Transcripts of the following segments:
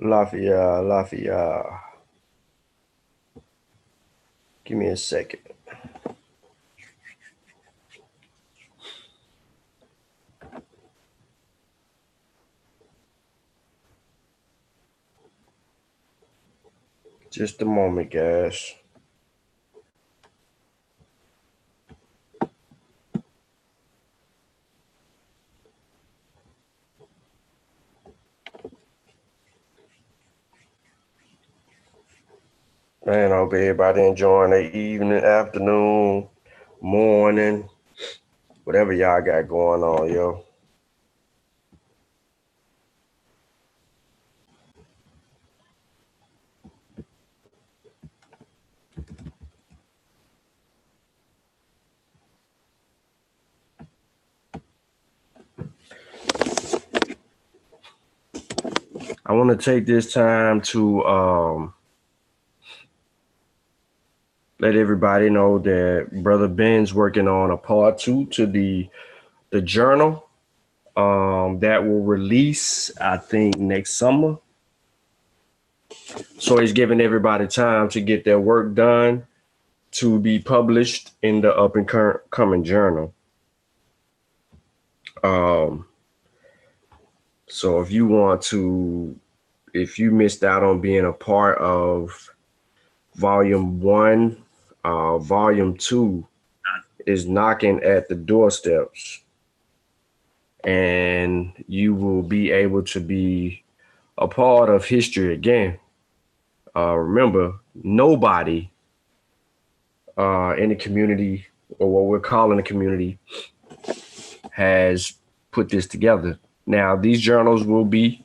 Lafayette, Lafayette. Give me a second. Just a moment, guys. Man, I hope everybody enjoying their evening, afternoon, morning, whatever y'all got going on, yo. I want to take this time to let everybody know that Brother Ben's working on a part 2 to the journal that will release, I think, next summer. So he's giving everybody time to get their work done to be published in the up and coming journal. So if you missed out on being a part of volume 1, volume 2 is knocking at the doorsteps, and you will be able to be a part of history again. Remember, nobody in the community, or what we're calling the community, has put this together. Now, these journals will be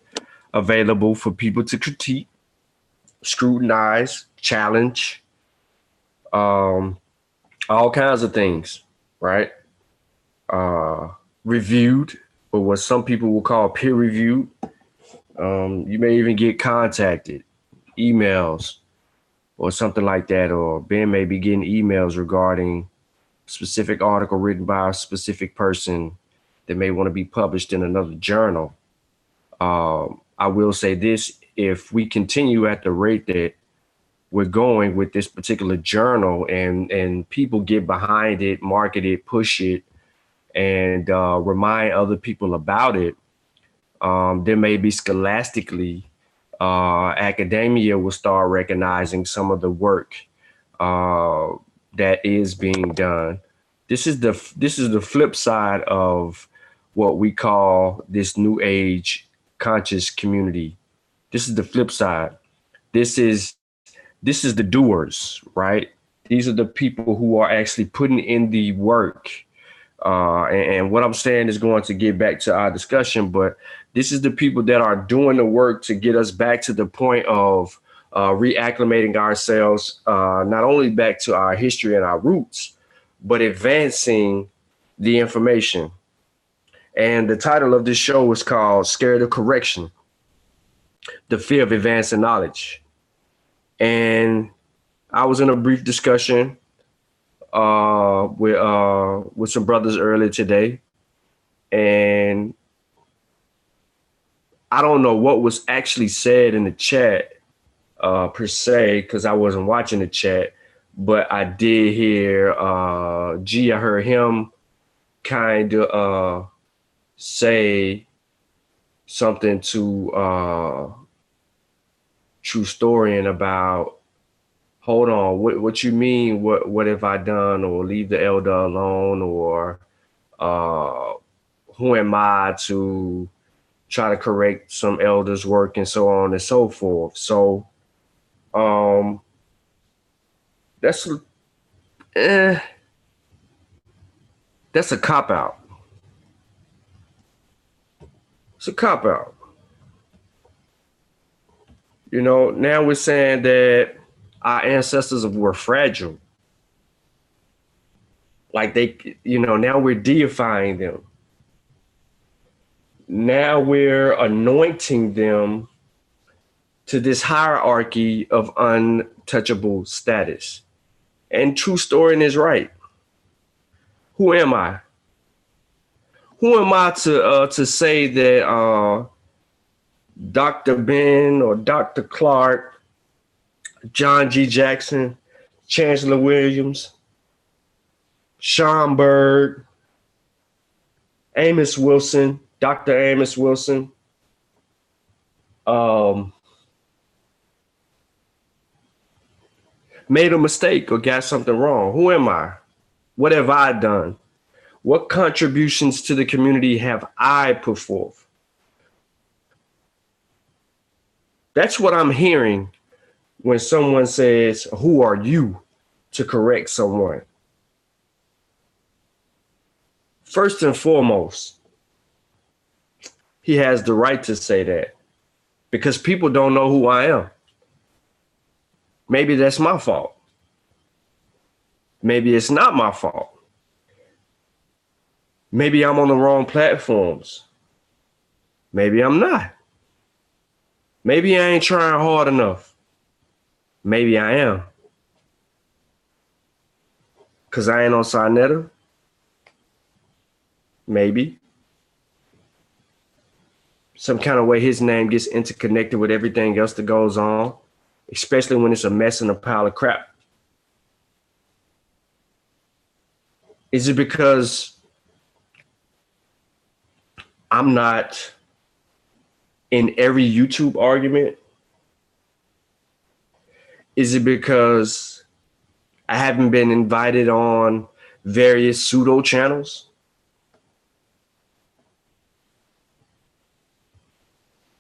available for people to critique, scrutinize, challenge, all kinds of things, right? Reviewed, or what some people will call peer reviewed. You may even get contacted, emails, or something like that, or Ben may be getting emails regarding a specific article written by a specific person that may want to be published in another journal. I will say this: if we continue at the rate that we're going with this particular journal, and people get behind it, market it, push it, and remind other people about it, there may be scholastically, academia will start recognizing some of the work that is being done. This is the flip side of what we call this new age conscious community. This is the flip side. This is the doers, right? These are the people who are actually putting in the work. And what I'm saying is going to get back to our discussion, but this is the people that are doing the work to get us back to the point of reacclimating ourselves, not only back to our history and our roots, but advancing the information. And the title of this show is called Scared of Correction, the Fear of Advancing Knowledge. And I was in a brief discussion with some brothers earlier today, and I don't know what was actually said in the chat per se, because I wasn't watching the chat, but I did hear G. I heard him kind of say something to True Storian about, hold on, what you mean? What have I done? Or leave the elder alone? Or who am I to try to correct some elders' work, and so on and so forth? So that's a cop out. It's a cop out. You know, now we're saying that our ancestors were fragile. Like now we're deifying them. Now we're anointing them to this hierarchy of untouchable status. And True Storian is right. Who am I? Who am I to say that Dr. Ben or Dr. Clark, John G. Jackson, Chancellor Williams, Schomburg, Amos Wilson, Dr. Amos Wilson, made a mistake or got something wrong. Who am I? What have I done? What contributions to the community have I put forth? That's what I'm hearing when someone says, who are you to correct someone? First and foremost, he has the right to say that because people don't know who I am. Maybe that's my fault. Maybe it's not my fault. Maybe I'm on the wrong platforms. Maybe I'm not. Maybe I ain't trying hard enough. Maybe I am. Because I ain't on Sarnetta? Maybe. Some kind of way his name gets interconnected with everything else that goes on, especially when it's a mess and a pile of crap. Is it because I'm not in every YouTube argument? Is it because I haven't been invited on various pseudo channels?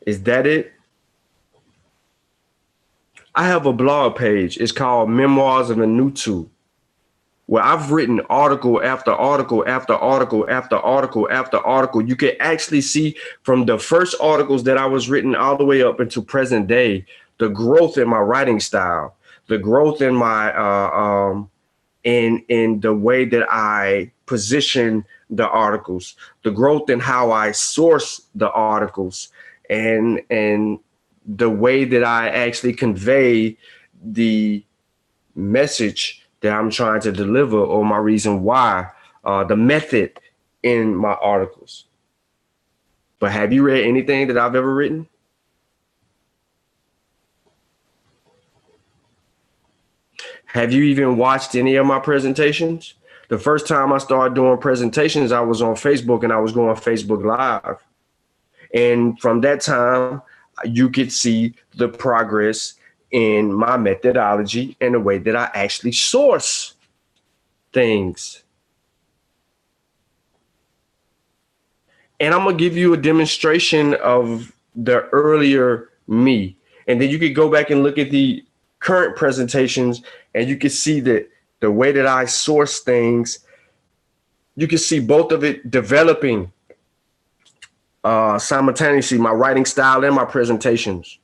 Is that it? I have a blog page. It's called Memoirs of a Nutu, where I've written article after article after article after article after article. You can actually see from the first articles that I was written all the way up into present day, the growth in my writing style, the growth in my in the way that I position the articles, the growth in how I source the articles, and the way that I actually convey the message that I'm trying to deliver, or my reason why, the method in my articles. But have you read anything that I've ever written? Have you even watched any of my presentations? The first time I started doing presentations, I was on Facebook and I was going Facebook Live. And from that time, you could see the progress in my methodology and the way that I actually source things. And I'm gonna give you a demonstration of the earlier me. And then you could go back and look at the current presentations and you can see that the way that I source things, you can see both of it developing simultaneously, my writing style and my presentations,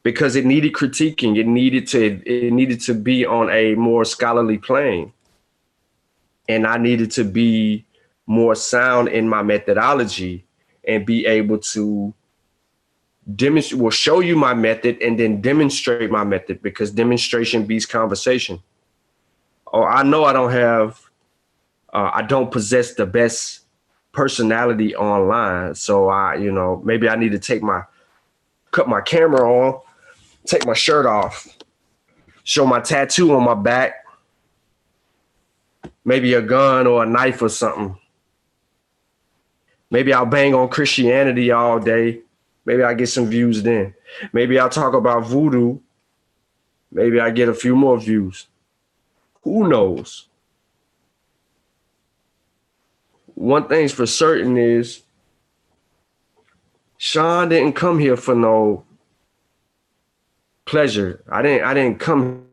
because it needed critiquing. It needed to be on a more scholarly plane. And I needed to be more sound in my methodology and be able to demonstrate, well, show you my method and then demonstrate my method, because demonstration beats conversation. Or I know I don't have, I don't possess the best personality online. So maybe I need to cut my camera on, take my shirt off, show my tattoo on my back, maybe a gun or a knife or something. Maybe I'll bang on Christianity all day. Maybe I get some views then. Maybe I'll talk about voodoo. Maybe I get a few more views. Who knows? One thing's for certain is Sean didn't come here for no pleasure. I didn't come.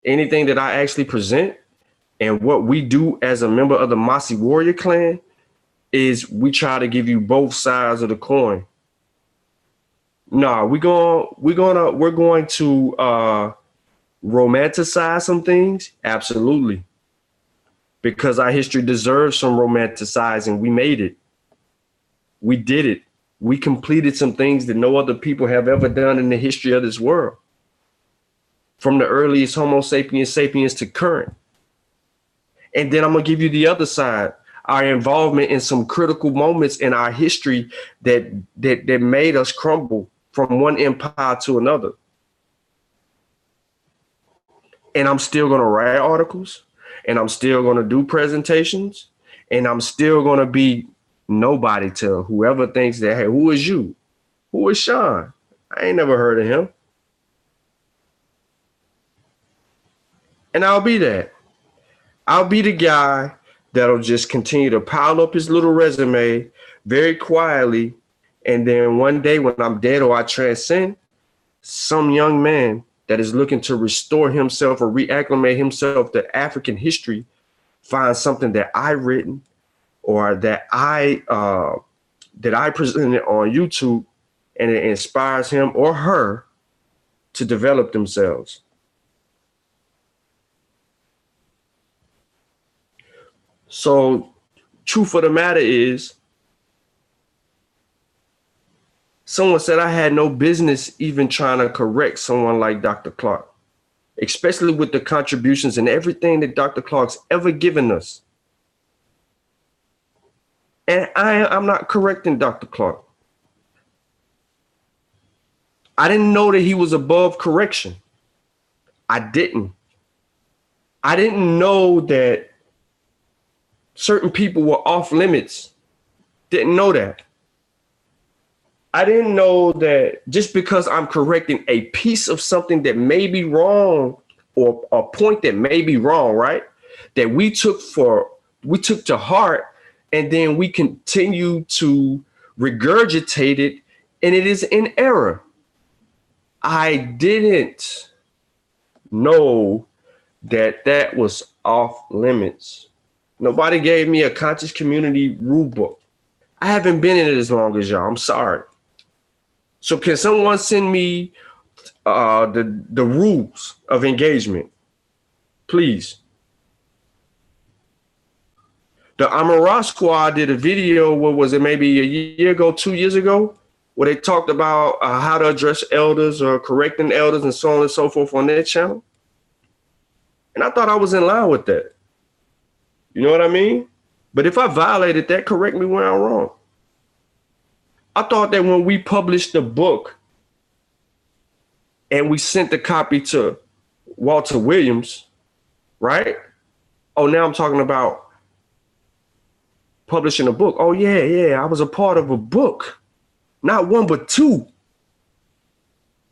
Anything that I actually present and what we do as a member of the Mossi Warrior Clan is we try to give you both sides of the coin. No, we're going to romanticize some things. Absolutely. Because our history deserves some romanticizing. We made it. We did it. We completed some things that no other people have ever done in the history of this world. From the earliest Homo sapiens sapiens to current. And then I'm going to give you the other side. our involvement in some critical moments in our history that made us crumble from one empire to another. And I'm still going to write articles, and I'm still going to do presentations, and I'm still going to be nobody to whoever thinks that, hey, who is you? Who is Sean? I ain't never heard of him. And I'll be that. I'll be the guy that'll just continue to pile up his little resume very quietly. And then one day when I'm dead or I transcend, some young man that is looking to restore himself or reacclimate himself to African history finds something that I've written or that I presented on YouTube, and it inspires him or her to develop themselves. So, truth of the matter is, someone said I had no business even trying to correct someone like Dr. Clark, especially with the contributions and everything that Dr. Clark's ever given us. And I'm not correcting Dr. Clark. I didn't know that he was above correction. I didn't know that certain people were off limits. Didn't know that. I didn't know that just because I'm correcting a piece of something that may be wrong or a point that may be wrong, right? That we took to heart, and then we continue to regurgitate it, and it is in error. I didn't know that was off limits. Nobody gave me a conscious community rule book. I haven't been in it as long as y'all. I'm sorry. So can someone send me the rules of engagement, please? The Amara Squad did a video, what was it, maybe a year ago, 2 years ago, where they talked about how to address elders or correcting elders and so on and so forth on their channel. And I thought I was in line with that. You know what I mean? But if I violated that, correct me when I'm wrong. I thought that when we published the book and we sent the copy to Walter Williams, right? Oh, now I'm talking about publishing a book. Oh, yeah, I was a part of a book. Not one, but two.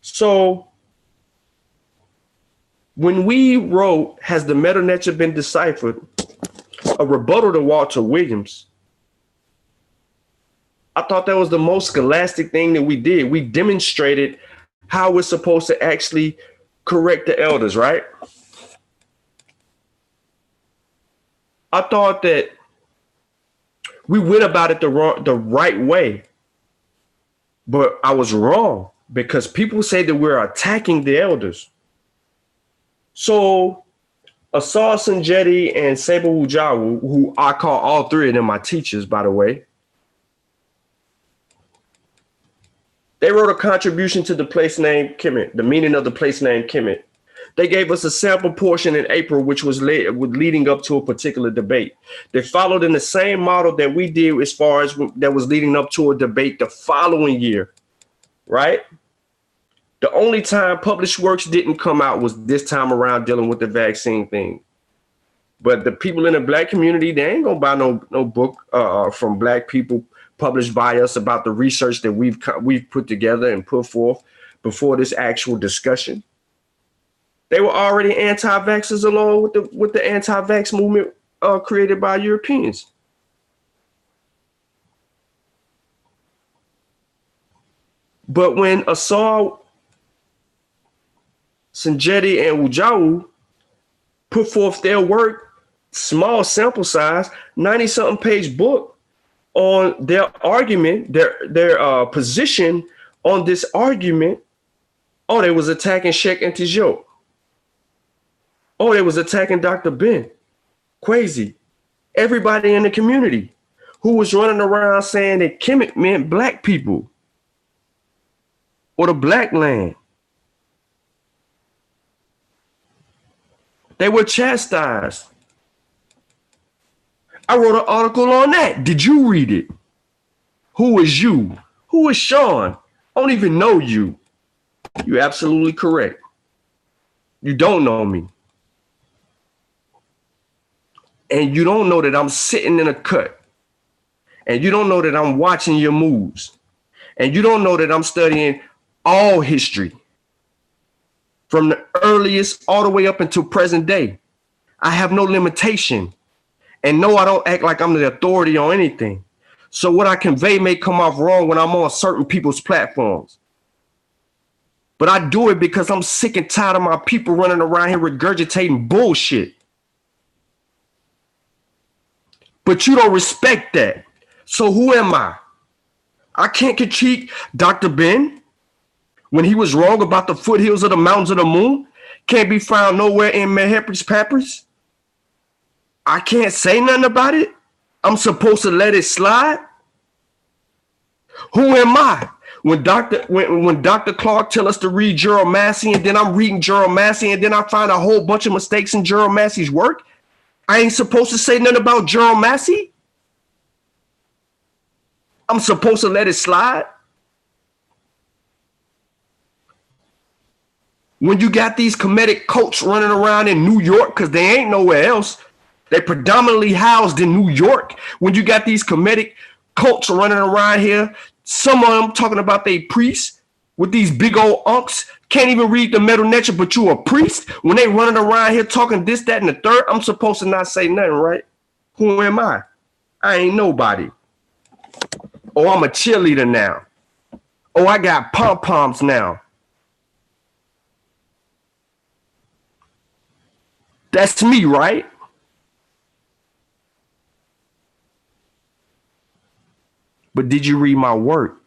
So when we wrote, Has the Meta Nature Been Deciphered? A rebuttal to Walter Williams, I thought that was the most scholastic thing that we did. We demonstrated how we're supposed to actually correct the elders, right? I thought that we went about it the right way, but I was wrong because people say that we're attacking the elders. So Asar Sanjeti and Seba Wujawu, who I call all three of them my teachers, by the way, they wrote a contribution to the place name Kemet, the meaning of the place name Kemet. They gave us a sample portion in April, which was leading up to a particular debate. They followed in the same model that we did as far as that was leading up to a debate the following year, right? The only time published works didn't come out was this time around dealing with the vaccine thing. But the people in the Black community, they ain't gonna buy no book from Black people published by us about the research that we've put together and put forth before this actual discussion. They were already anti-vaxxers along with the anti-vax movement created by Europeans. But when Asar Sanjeti and Wujawu put forth their work, small sample size, 90-something page book on their argument, their position on this argument, oh, they was attacking Sheikh and Tijoux. Oh, they was attacking Dr. Ben, Kwesi, everybody in the community who was running around saying that Kemet meant Black people or the Black land. They were chastised. I wrote an article on that. Did you read it? Who is you? Who is Sean? I don't even know you. You're absolutely correct. You don't know me. And you don't know that I'm sitting in a cut. And you don't know that I'm watching your moves. And you don't know that I'm studying all history from the earliest all the way up until present day. I have no limitation. And no, I don't act like I'm the authority on anything. So what I convey may come off wrong when I'm on certain people's platforms. But I do it because I'm sick and tired of my people running around here regurgitating bullshit. But you don't respect that. So who am I? I can't critique Dr. Ben when he was wrong about the foothills of the mountains of the moon. Can't be found nowhere in Meherpes Papers. I can't say nothing about it. I'm supposed to let it slide. Who am I? When Dr. Clark tell us to read Gerald Massey, and then I'm reading Gerald Massey, and then I find a whole bunch of mistakes in Gerald Massey's work, I ain't supposed to say nothing about Gerald Massey. I'm supposed to let it slide. When you got these comedic cults running around in New York, because they ain't nowhere else, they predominantly housed in New York. When you got these comedic cults running around here, some of them talking about they priests with these big old unks, can't even read the Metal Nature, but you a priest. When they running around here talking this, that, and the third, I'm supposed to not say nothing, right? Who am I? I ain't nobody. Oh, I'm a cheerleader now. Oh, I got pom-poms now. That's me, right? But did you read my work?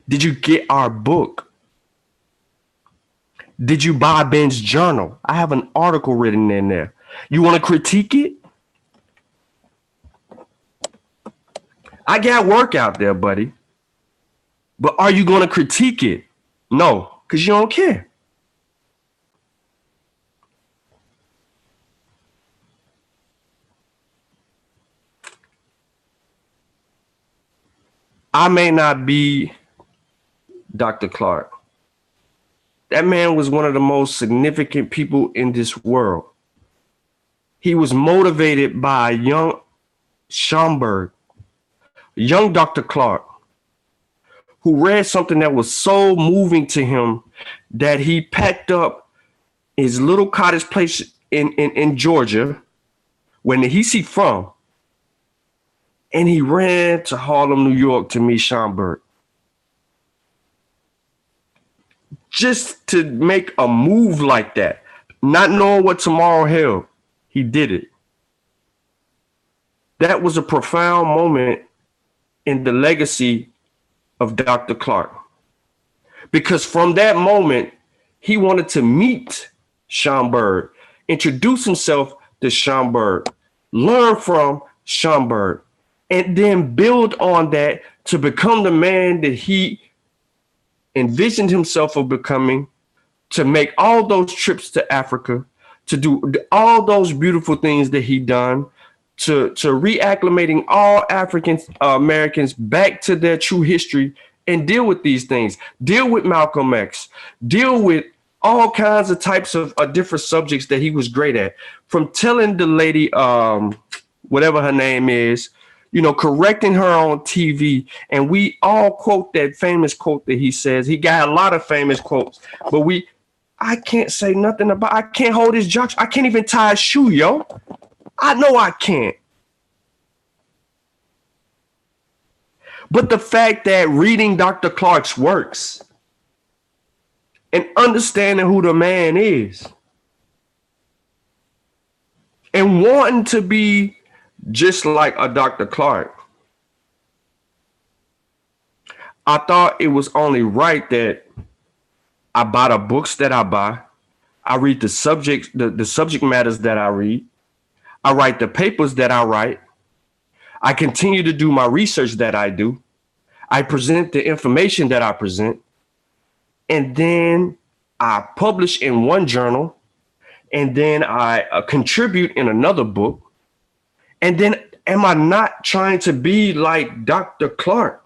Did you get our book? Did you buy Ben's journal? I have an article written in there. You want to critique it? I got work out there, buddy. But are you going to critique it? No, because you don't care. I may not be Dr. Clark. That man was one of the most significant people in this world. He was motivated by a young Schomburg, young Dr. Clark, who read something that was so moving to him that he packed up his little cottage place in Georgia, when he's from, and he ran to Harlem, New York to meet Schomburg. Just to make a move like that, not knowing what tomorrow held, he did it. That was a profound moment in the legacy of Dr. Clark. Because from that moment, he wanted to meet Schomburg, introduce himself to Schomburg, learn from Schomburg, and then build on that to become the man that he envisioned himself of becoming, to make all those trips to Africa, to do all those beautiful things that he done, to reacclimating all African Americans back to their true history and deal with these things, deal with Malcolm X, deal with all kinds of types of different subjects that he was great at. From telling the lady, whatever her name is, correcting her on TV. And we all quote that famous quote that he says. He got a lot of famous quotes, but I can't say nothing about, I can't hold his jocks. I can't even tie a shoe, yo. I know I can't. But the fact that reading Dr. Clark's works and understanding who the man is and wanting to be just like a Dr. Clark, I thought it was only right that I buy the books that I buy. I read the subject matters that I read. I write the papers that I write. I continue to do my research that I do. I present the information that I present. And then I publish in one journal. and then I contribute in another book, and then am I not trying to be like Dr. Clarke?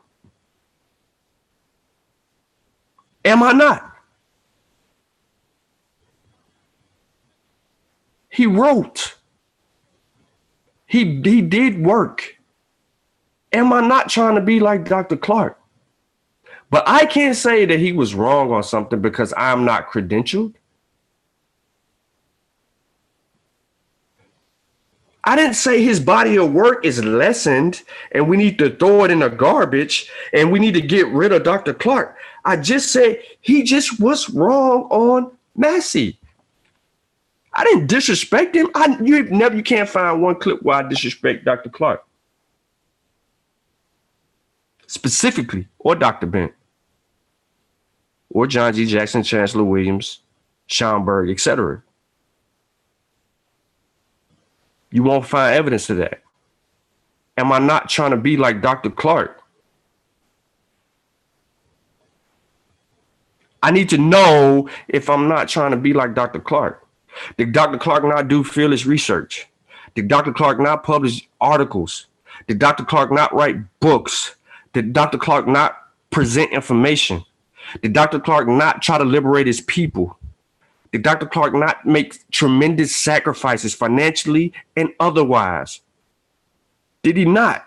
Am I not? He wrote. He did work. Am I not trying to be like Dr. Clarke? But I can't say that he was wrong on something because I'm not credentialed. I didn't say his body of work is lessened and we need to throw it in the garbage and we need to get rid of Dr. Clarke. I just said he just was wrong on Mossi. I didn't disrespect him. You can't find one clip where I disrespect Dr. Clarke. Specifically, or Dr. Bent, or John G. Jackson, Chancellor Williams, Schomburg, etc. You won't find evidence of that. Am I not trying to be like Dr. Clarke? I need to know if I'm not trying to be like Dr. Clarke. Did Dr. Clarke not do fearless research? Did Dr. Clarke not publish articles? Did Dr. Clarke not write books? Did Dr. Clarke not present information? Did Dr. Clarke not try to liberate his people? Did Dr. Clarke not make tremendous sacrifices financially and otherwise? Did he not?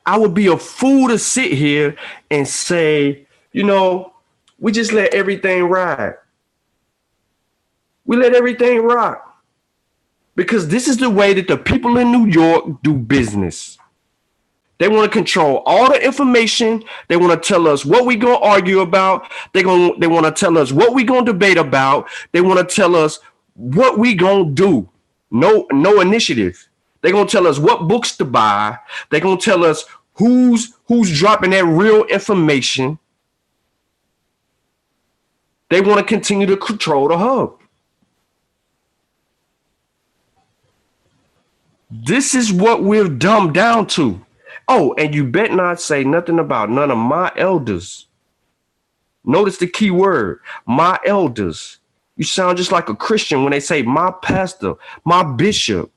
I would be a fool to sit here and say, we just let everything ride. We let everything rock. Because this is the way that the people in New York do business. They want to control all the information. They want to tell us what we're going to argue about. They want to tell us what we're going to debate about. They want to tell us what we're going to do. No initiative. They're going to tell us what books to buy. They're going to tell us who's dropping that real information. They want to continue to control the hub. This is what we've dumbed down to. Oh, and you bet not say nothing about none of my elders. Notice the key word, my elders. You sound just like a Christian when they say my pastor, my bishop,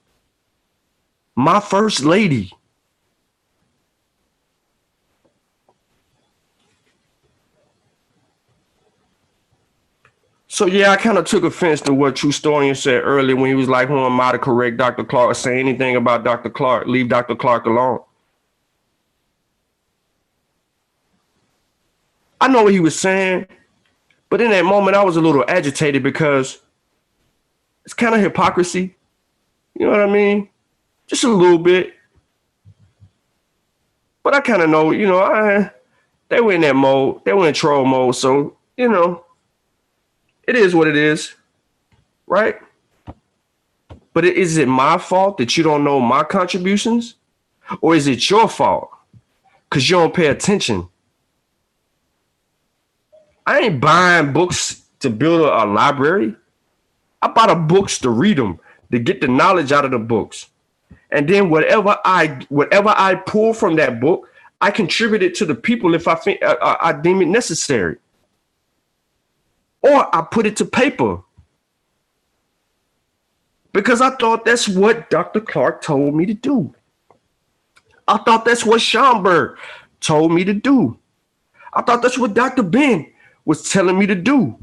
my first lady. So yeah, I kind of took offense to what Trustorian said earlier when he was like, who am I to correct Dr. Clarke or say anything about Dr. Clarke? Leave Dr. Clarke alone. I know what he was saying, but in that moment, I was a little agitated because it's kind of hypocrisy. You know what I mean? Just a little bit. But I kind of know, they were in that mode. They were in troll mode. So, it is what it is, right? But is it my fault that you don't know my contributions? Or is it your fault because you don't pay attention? I ain't buying books to build a library. I buy the books to read them, to get the knowledge out of the books. And then whatever I pull from that book, I contribute it to the people if I deem it necessary. Or I put it to paper. Because I thought that's what Dr. Clarke told me to do. I thought that's what Schomburg told me to do. I thought that's what Dr. Ben was telling me to do.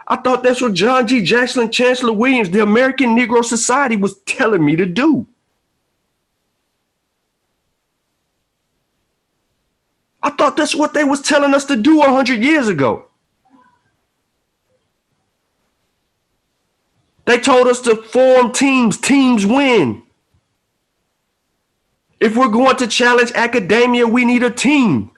I thought that's what John G. Jackson and Chancellor Williams, the American Negro Society, was telling me to do. I thought that's what they was telling us to do 100 years ago. They told us to form teams. Teams win. If we're going to challenge academia, we need a team.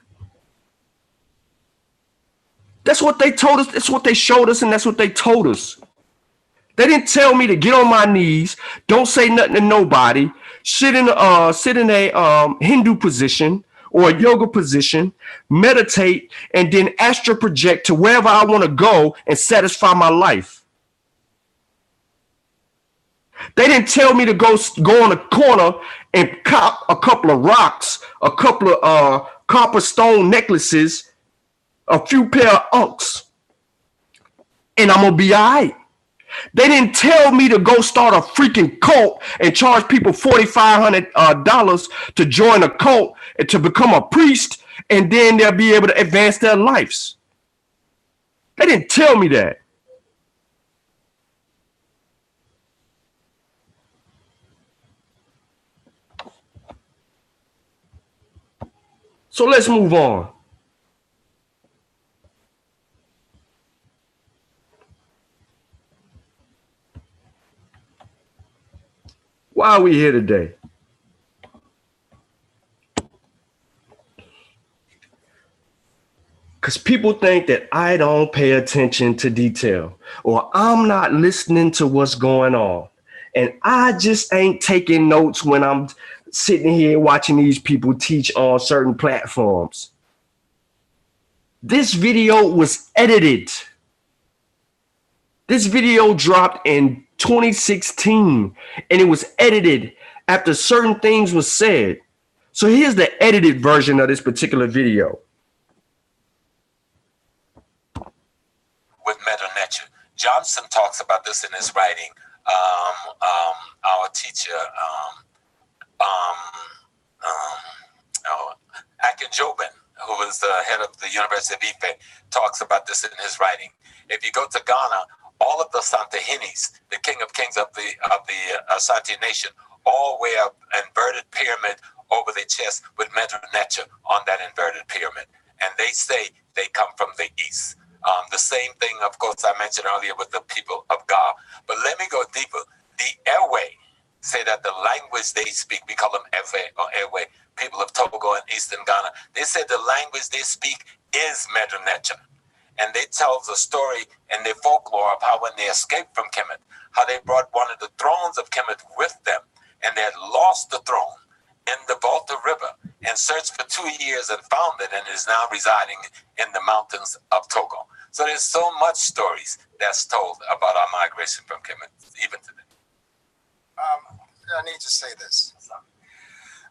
That's what they told us. That's what they showed us, and that's what they told us. They didn't tell me to get on my knees, don't say nothing to nobody, sit in a Hindu position or a yoga position, meditate, and then astral project to wherever I want to go and satisfy my life. They didn't tell me to go on a corner and cop a couple of rocks, a couple of copper stone necklaces, a few pair of unks, and I'm gonna be all right. They didn't tell me to go start a freaking cult and charge people $4,500 to join a cult and to become a priest, and then they'll be able to advance their lives. They didn't tell me that. So let's move on. Why are we here today? Because people think that I don't pay attention to detail, or I'm not listening to what's going on. And I just ain't taking notes when I'm sitting here watching these people teach on certain platforms. This video was edited. This video dropped in 2016, and it was edited after certain things were said. So here's the edited version of this particular video. With Meta Nature. Johnson talks about this in his writing. Our teacher, Akin Jobin, who was the head of the University of Ife, talks about this in his writing. If you go to Ghana, all of the Santahinis, the king of kings of the Asante nation, all wear an inverted pyramid over their chest with Meta Nature on that inverted pyramid. And they say they come from the east. The same thing, of course, I mentioned earlier with the people of God. But let me go deeper. The Ewe say that the language they speak, we call them Ewe or Ewe, people of Togo and Eastern Ghana, they say the language they speak is Meta Nature. And they tell the story in their folklore of how when they escaped from Kemet, how they brought one of the thrones of Kemet with them, and they had lost the throne in the Volta River and searched for 2 years and found it, and is now residing in the mountains of Togo. So there's so much stories that's told about our migration from Kemet, even today. I need to say this.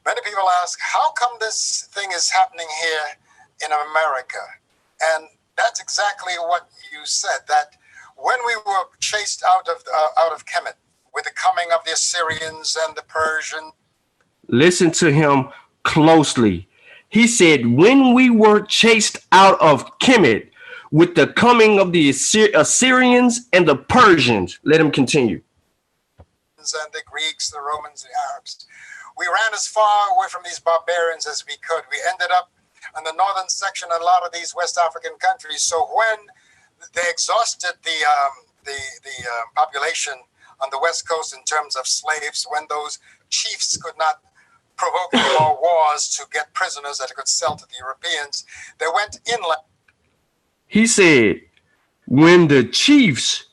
Many people ask, how come this thing is happening here in America? And that's exactly what you said, that when we were chased out of Kemet with the coming of the Assyrians and the Persians. Listen to him closely. He said, when we were chased out of Kemet with the coming of the Assyrians and the Persians. Let him continue. And the Greeks, the Romans, the Arabs. We ran as far away from these barbarians as we could. We ended up in the northern section of a lot of these West African countries. So when they exhausted the population on the West Coast in terms of slaves, when those chiefs could not provoke any more wars to get prisoners that they could sell to the Europeans, they went inland. He said, when the chiefs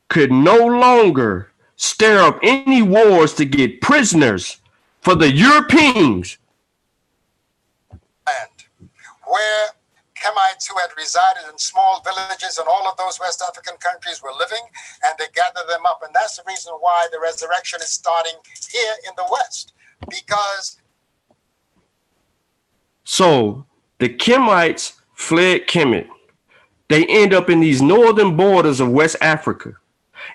could no longer stir up any wars to get prisoners for the Europeans, where Kemites who had resided in small villages in all of those West African countries were living, and they gathered them up. And that's the reason why the resurrection is starting here in the West, because... So the Kemites fled Kemet. They end up in these northern borders of West Africa,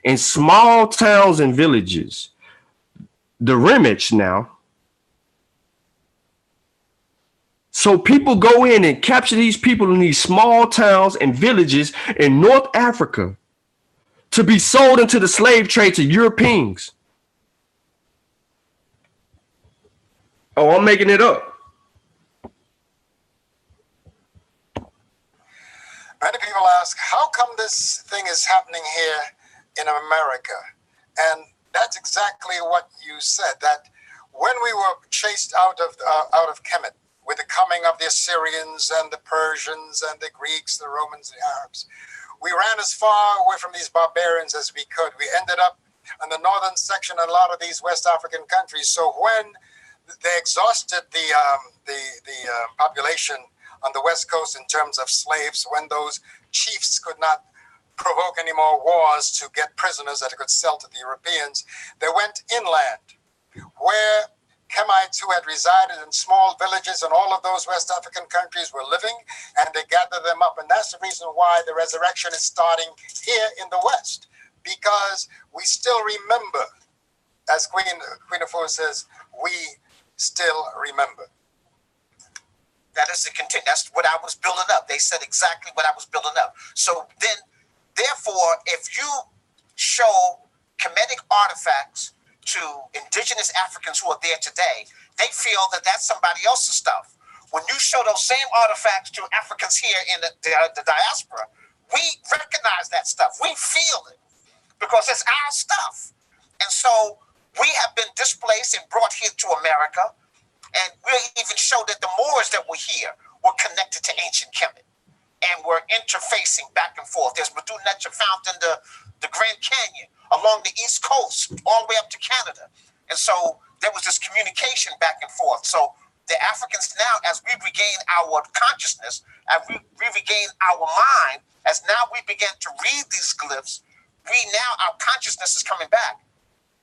in small towns and villages. The Remich now. So people go in and capture these people in these small towns and villages in North Africa to be sold into the slave trade to Europeans. Oh, I'm making it up. Many people ask, how come this thing is happening here in America? And that's exactly what you said, that when we were chased out of Kemet with the coming of the Assyrians and the Persians and the Greeks, the Romans, the Arabs, we ran as far away from these barbarians as we could. We ended up in the northern section of a lot of these West African countries. So when they exhausted the population on the West Coast in terms of slaves, when those chiefs could not provoke any more wars to get prisoners that they could sell to the Europeans, they went inland, where Kemites who had resided in small villages in all of those West African countries were living, and they gathered them up. And that's the reason why the resurrection is starting here in the West, because we still remember, as Queen Afua says, we still remember. That is the content. That's what I was building up. They said exactly what I was building up. So then, therefore, if you show Kemetic artifacts to indigenous Africans who are there today, they feel that that's somebody else's stuff. When you show those same artifacts to Africans here in the diaspora, we recognize that stuff. We feel it because it's our stuff. And so we have been displaced and brought here to America. And we even showed that the Moors that were here were connected to ancient Kemet and were interfacing back and forth. There's Medu Neter found in the Grand Canyon along the East Coast, all the way up to Canada. And so there was this communication back and forth. So the Africans now, as we regain our consciousness, as we regain our mind, as now we begin to read these glyphs, our consciousness is coming back.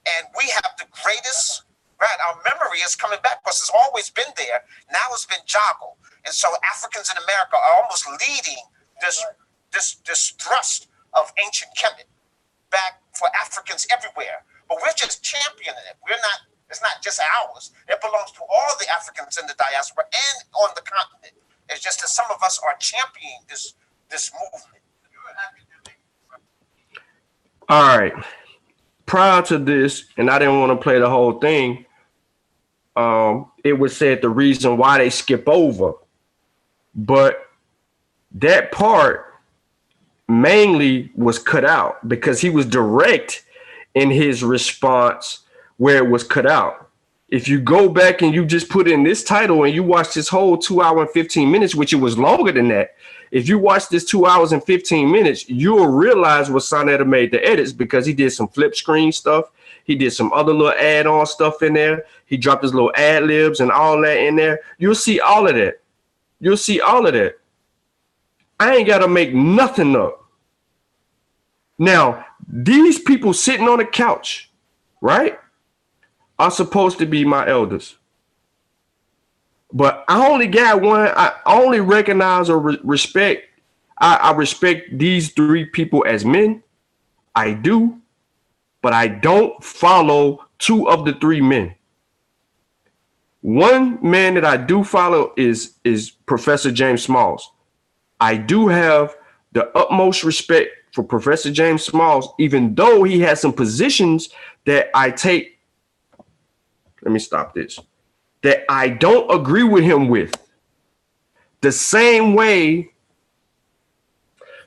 And we have the greatest, right, our memory is coming back because it's always been there. Now it's been joggled. And so Africans in America are almost leading this thrust of ancient Kemet back for Africans everywhere. But we're just championing it. It's not just ours. It belongs to all the Africans in the diaspora and on the continent. It's just that some of us are championing this movement. All right. Prior to this, and I didn't want to play the whole thing, it was said the reason why they skip over. But that part mainly was cut out because he was direct in his response where it was cut out. If you go back and you just put in this title and you watch this whole 2 hours and 15 minutes, which it was longer than that. If you watch this 2 hours and 15 minutes, you'll realize what Sonetta made the edits because he did some flip screen stuff. He did some other little add-on stuff in there. He dropped his little ad libs and all that in there. You'll see all of that. You'll see all of that. I ain't got to make nothing up. Now, these people sitting on the couch, right, are supposed to be my elders. But I only got one. I only recognize or respect. I respect these three people as men. I do. But I don't follow two of the three men. One man that I do follow is Professor James Smalls. I do have the utmost respect for Professor James Smalls, even though he has some positions that I take. Let me stop this. That I don't agree with him with. The same way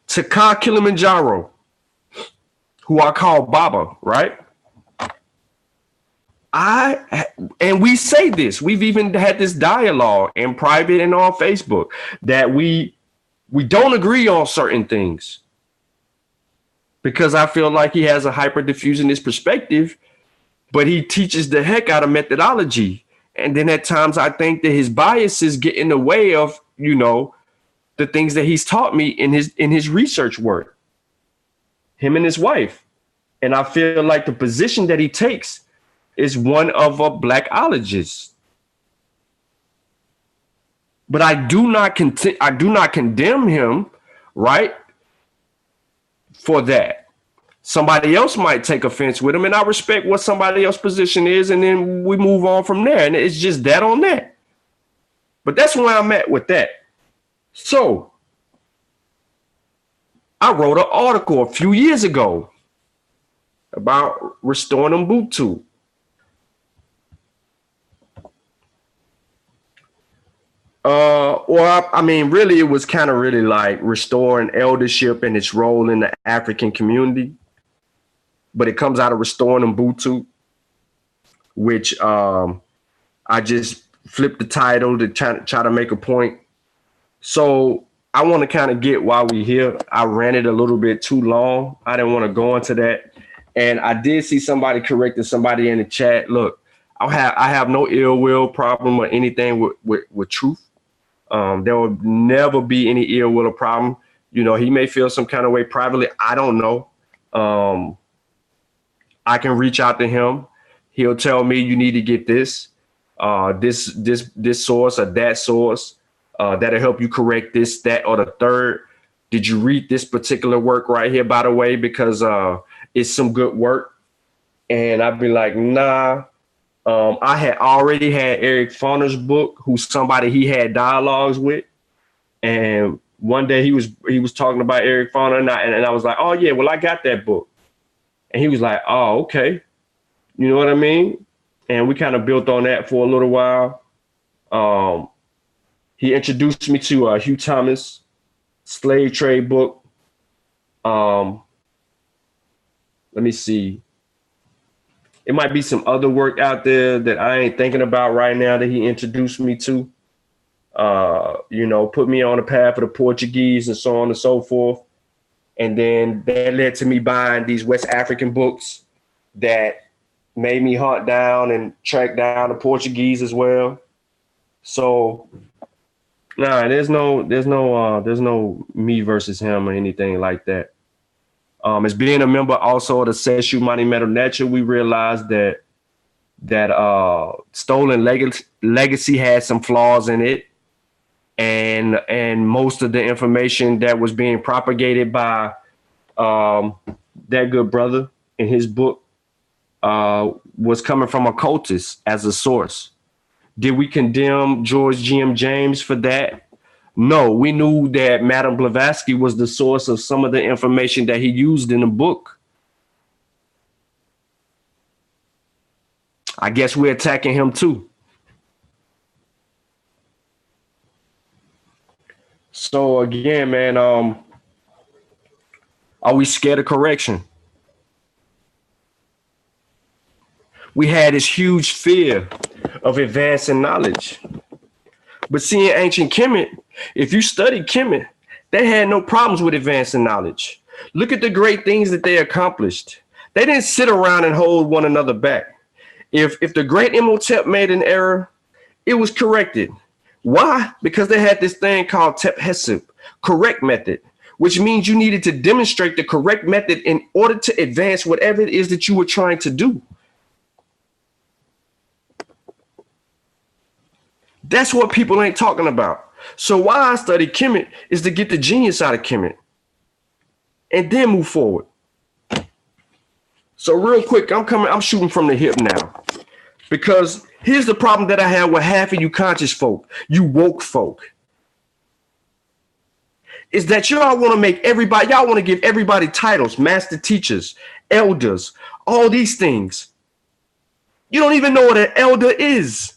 Taka Kilimanjaro, who I call Baba, right? And we say this. We've even had this dialogue in private and on Facebook that we don't agree on certain things because I feel like he has a hyper diffusionist perspective, but he teaches the heck out of methodology. And then at times I think that his biases get in the way of, the things that he's taught me in his research work, him and his wife. And I feel like the position that he takes is one of a blackologist. But I do not condemn him, right, for that. Somebody else might take offense with him, and I respect what somebody else's position is, and then we move on from there. And it's just that on that. But that's where I'm at with that. So I wrote an article a few years ago about restoring Impromptu. Really, it was kind of really like restoring eldership and its role in the African community. But it comes out of restoring Impromptu, which I just flipped the title to try to make a point. So I want to kind of get why we're here. I ran it a little bit too long. I didn't want to go into that. And I did see somebody correcting somebody in the chat. Look, I have no ill will problem or anything with truth. There will never be any ill will or problem. He may feel some kind of way privately. I don't know. I can reach out to him. He'll tell me you need to get this. this source or that source that'll help you correct this, that, or the third. Did you read this particular work right here, by the way, because it's some good work? And I'd be like, nah. I had already had Eric Foner's book, who's somebody he had dialogues with. And one day he was talking about Eric Foner, and I was like, oh yeah, well, I got that book. And he was like, oh, okay. You know what I mean? And we kind of built on that for a little while. He introduced me to Hugh Thomas' slave trade book. Let me see. It might be some other work out there that I ain't thinking about right now that he introduced me to. Put me on the path of the Portuguese and so on and so forth. And then that led to me buying these West African books that made me hunt down and track down the Portuguese as well. So, nah, there's no me versus him or anything like that. As being a member also of the Seshu Money Metal Nature, we realized that Stolen Legacy had some flaws in it. And most of the information that was being propagated by that good brother in his book was coming from occultists as a source. Did we condemn George G.M. James for that? No, we knew that Madame Blavatsky was the source of some of the information that he used in the book. I guess we're attacking him too. So again, man, are we scared of correction? We had this huge fear of advancing knowledge. But see, in ancient Kemet, if you study Kemet, they had no problems with advancing knowledge. Look at the great things that they accomplished. They didn't sit around and hold one another back. If the great Imhotep made an error, it was corrected. Why? Because they had this thing called Tep Hesub, correct method, which means you needed to demonstrate the correct method in order to advance whatever it is that you were trying to do. That's what people ain't talking about. So why I study Kemet is to get the genius out of Kemet and then move forward. So real quick, I'm shooting from the hip now, because here's the problem that I have with half of you conscious folk, you woke folk, is that y'all want to make everybody, y'all want to give everybody titles, master teachers, elders, all these things. You don't even know what an elder is.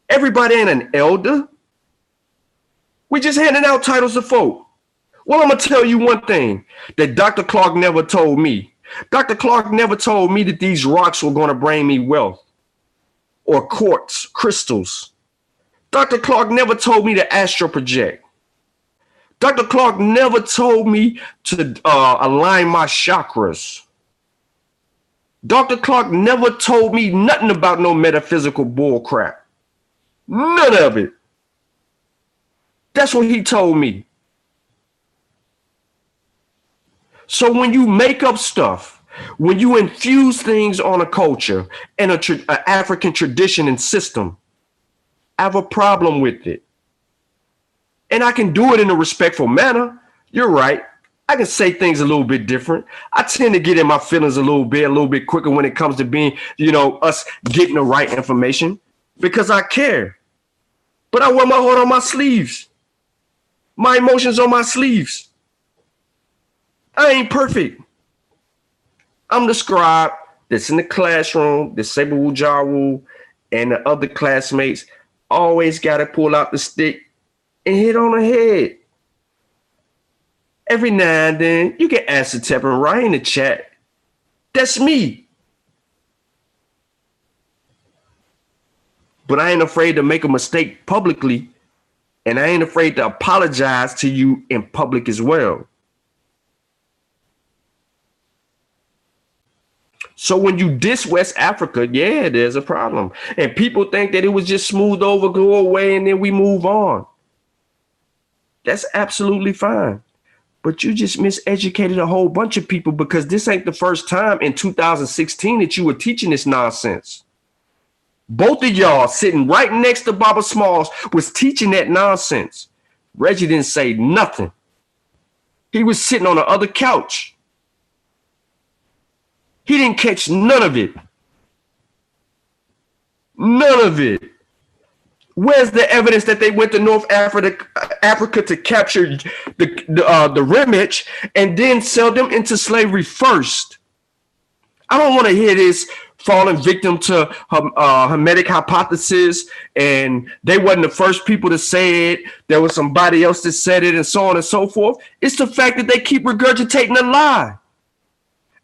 Everybody ain't an elder. We just handing out titles to folk. Well, I'm going to tell you one thing that Dr. Clark never told me. Dr. Clark never told me that these rocks were going to bring me wealth or quartz, crystals. Dr. Clark never told me to astral project. Dr. Clark never told me to align my chakras. Dr. Clark never told me nothing about no metaphysical bull crap. None of it. That's what he told me. So when you make up stuff, when you infuse things on a culture and an African tradition and system, I have a problem with it. And I can do it in a respectful manner. You're right. I can say things a little bit different. I tend to get in my feelings a little bit quicker when it comes to being, us getting the right information, because I care. But I wear my heart on my sleeves. My emotions on my sleeves. I ain't perfect. I'm the scribe that's in the classroom, the Saber Wujawu and the other classmates always got to pull out the stick and hit on the head. Every now and then, you can answer Tep and right in the chat. That's me. But I ain't afraid to make a mistake publicly, and I ain't afraid to apologize to you in public as well. So when you diss West Africa, yeah, there's a problem. And people think that it was just smooth over, go away, and then we move on. That's absolutely fine. But you just miseducated a whole bunch of people, because this ain't the first time in 2016 that you were teaching this nonsense. Both of y'all sitting right next to Baba Smalls was teaching that nonsense. Reggie didn't say nothing. He was sitting on the other couch. He didn't catch none of it. None of it. Where's the evidence that they went to North Africa to capture the Remich and then sell them into slavery first? I don't want to hear this falling victim to Hermetic hypothesis, and they wasn't the first people to say it. There was somebody else that said it, and so on and so forth. It's the fact that they keep regurgitating the lie.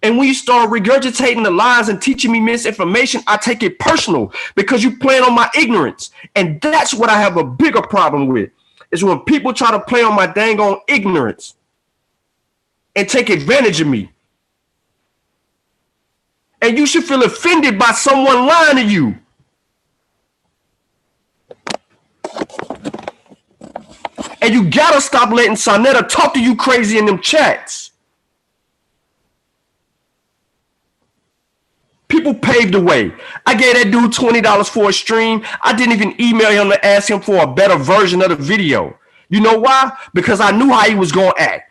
And when you start regurgitating the lies and teaching me misinformation, I take it personal because you playing on my ignorance. And that's what I have a bigger problem with, is when people try to play on my dang on ignorance and take advantage of me. And you should feel offended by someone lying to you. And you gotta stop letting Sonetta talk to you crazy in them chats. People paved the way. I gave that dude $20 for a stream. I didn't even email him to ask him for a better version of the video. You know why? Because I knew how he was going to act.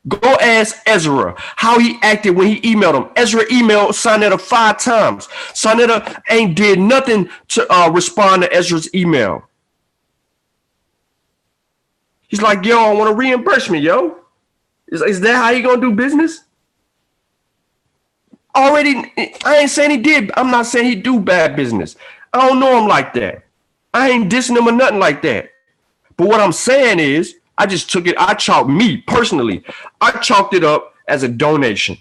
Go ask Ezra how he acted when he emailed him. Ezra emailed Sonetta 5 times. Sonetta ain't did nothing to respond to Ezra's email. He's like, yo, I want a reimbursement, yo. Is that how you going to do business? Already, I ain't saying he did. I'm not saying he do bad business. I don't know him like that. I ain't dissing him or nothing like that. But what I'm saying is, I just took it. I chalked me personally. I chalked it up as a donation.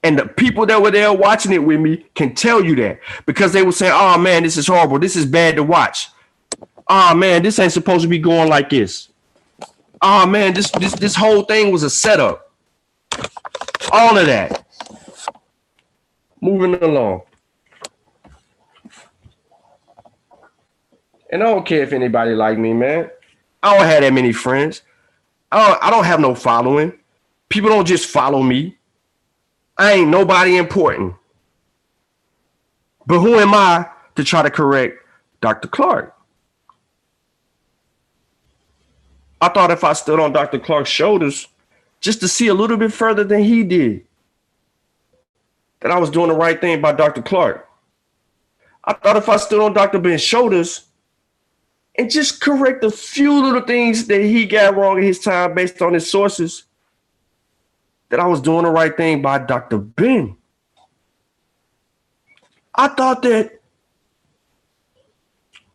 And the people that were there watching it with me can tell you that, because they were saying, oh man, this is horrible. This is bad to watch. Oh man, this ain't supposed to be going like this. Oh man, this whole thing was a setup. All of that. Moving along. And I don't care if anybody like me, man. I don't have that many friends. I don't have no following. People don't just follow me. I ain't nobody important. But who am I to try to correct Dr. Clark? I thought if I stood on Dr. Clark's shoulders just to see a little bit further than he did, that I was doing the right thing by Dr. Clark. I thought if I stood on Dr. Ben's shoulders and just correct a few little things that he got wrong in his time based on his sources, that I was doing the right thing by Dr. Ben. I thought that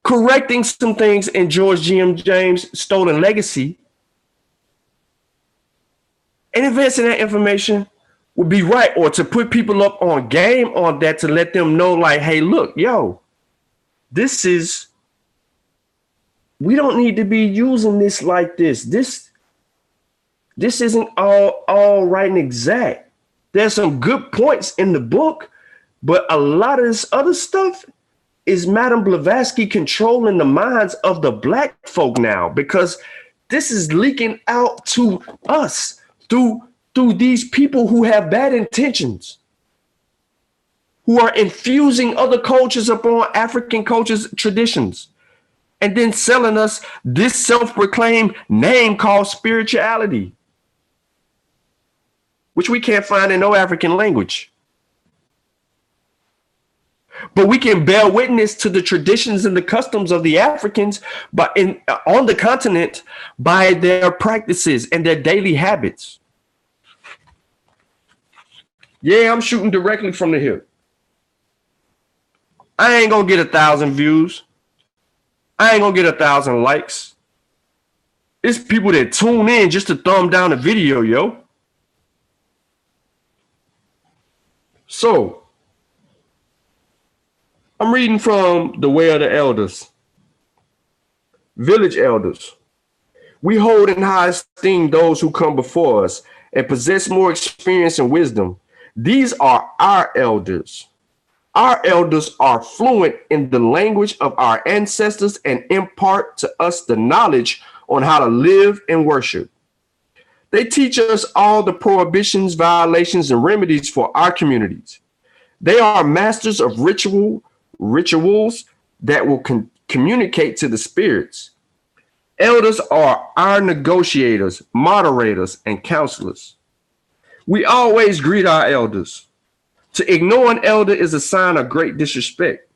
correcting some things in George G.M. James' stolen legacy and advancing that information would be right, or to put people up on game on that, to let them know, like, hey, look, yo, we don't need to be using this like this. This isn't all right and exact. There's some good points in the book, but a lot of this other stuff is Madame Blavatsky controlling the minds of the black folk now, because this is leaking out to us through these people who have bad intentions, who are infusing other cultures upon African cultures, traditions, and then selling us this self-proclaimed name called spirituality, which we can't find in no African language. But we can bear witness to the traditions and the customs of the Africans on the continent by their practices and their daily habits. Yeah, I'm shooting directly from the hip. I ain't gonna get 1,000 views. I ain't gonna get 1,000 likes. It's people that tune in just to thumb down the video, yo. So, I'm reading from The Way of the Elders. Village elders. We hold in high esteem those who come before us and possess more experience and wisdom. These are our elders. Our elders are fluent in the language of our ancestors and impart to us the knowledge on how to live and worship. They teach us all the prohibitions, violations, and remedies for our communities. They are masters of rituals that will communicate to the spirits. Elders are our negotiators, moderators, and counselors. We always greet our elders. To ignore an elder is a sign of great disrespect.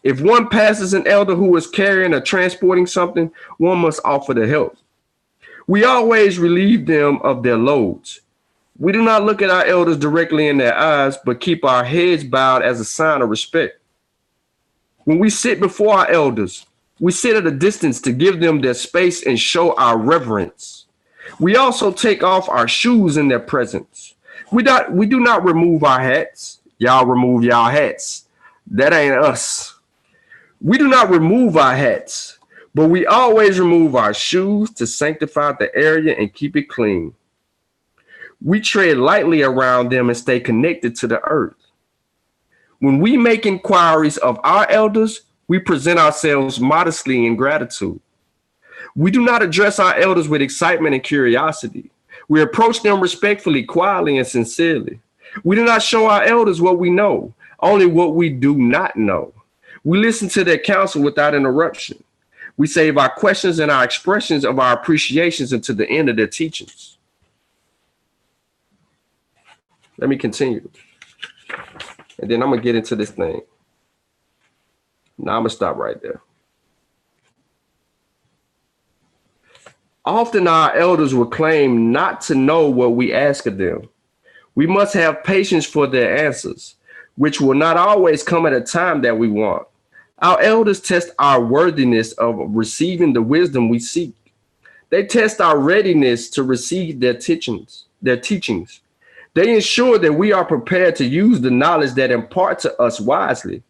If one passes an elder who is carrying or transporting something, one must offer to help. We always relieve them of their loads. We do not look at our elders directly in their eyes, but keep our heads bowed as a sign of respect. When we sit before our elders, we sit at a distance to give them their space and show our reverence. We also take off our shoes in their presence. We do not remove our hats. Y'all remove y'all hats. That ain't us. We do not remove our hats, but we always remove our shoes to sanctify the area and keep it clean. We tread lightly around them and stay connected to the earth. When we make inquiries of our elders, we present ourselves modestly in gratitude. We do not address our elders with excitement and curiosity. We approach them respectfully, quietly, and sincerely. We do not show our elders what we know, only what we do not know. We listen to their counsel without interruption. We save our questions and our expressions of our appreciations until the end of their teachings. Let me continue. And then I'm going to get into this thing. Now I'm going to stop right there. Often our elders will claim not to know what we ask of them. We must have patience for their answers, which will not always come at a time that we want. Our elders test our worthiness of receiving the wisdom we seek. They test our readiness to receive their teachings. They ensure that we are prepared to use the knowledge that impart to us wisely.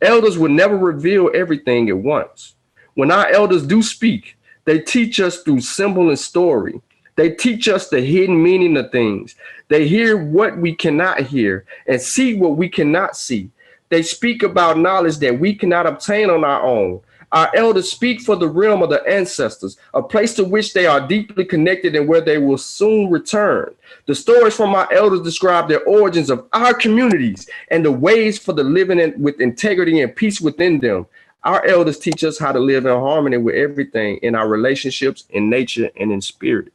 Elders will never reveal everything at once. When our elders do speak, they teach us through symbol and story. They teach us the hidden meaning of things. They hear what we cannot hear and see what we cannot see. They speak about knowledge that we cannot obtain on our own. Our elders speak for the realm of the ancestors, a place to which they are deeply connected and where they will soon return. The stories from our elders describe the origins of our communities and the ways for the living with integrity and peace within them. Our elders teach us how to live in harmony with everything in our relationships, in nature, and in spirit.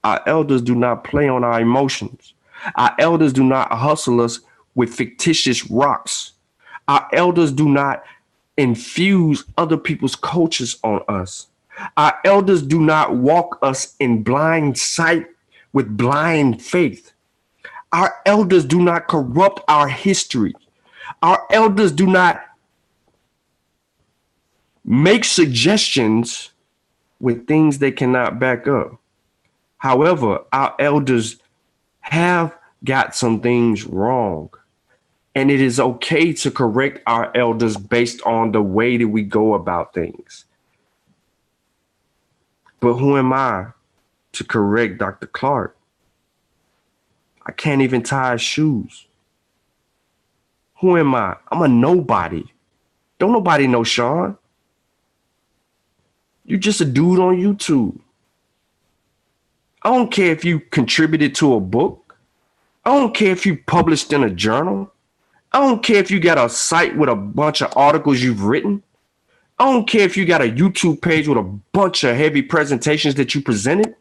Our elders do not play on our emotions. Our elders do not hustle us with fictitious rocks. Our elders do not infuse other people's cultures on us. Our elders do not walk us in blind sight with blind faith. Our elders do not corrupt our history. Our elders do not make suggestions with things they cannot back up. However, our elders have got some things wrong. And it is okay to correct our elders based on the way that we go about things. But who am I to correct Dr. Clark? I can't even tie his shoes. Who am I? I'm a nobody. Don't nobody know Sean. You're just a dude on YouTube. I don't care if you contributed to a book. I don't care if you published in a journal. I don't care if you got a site with a bunch of articles you've written. I don't care if you got a YouTube page with a bunch of heavy presentations that you presented.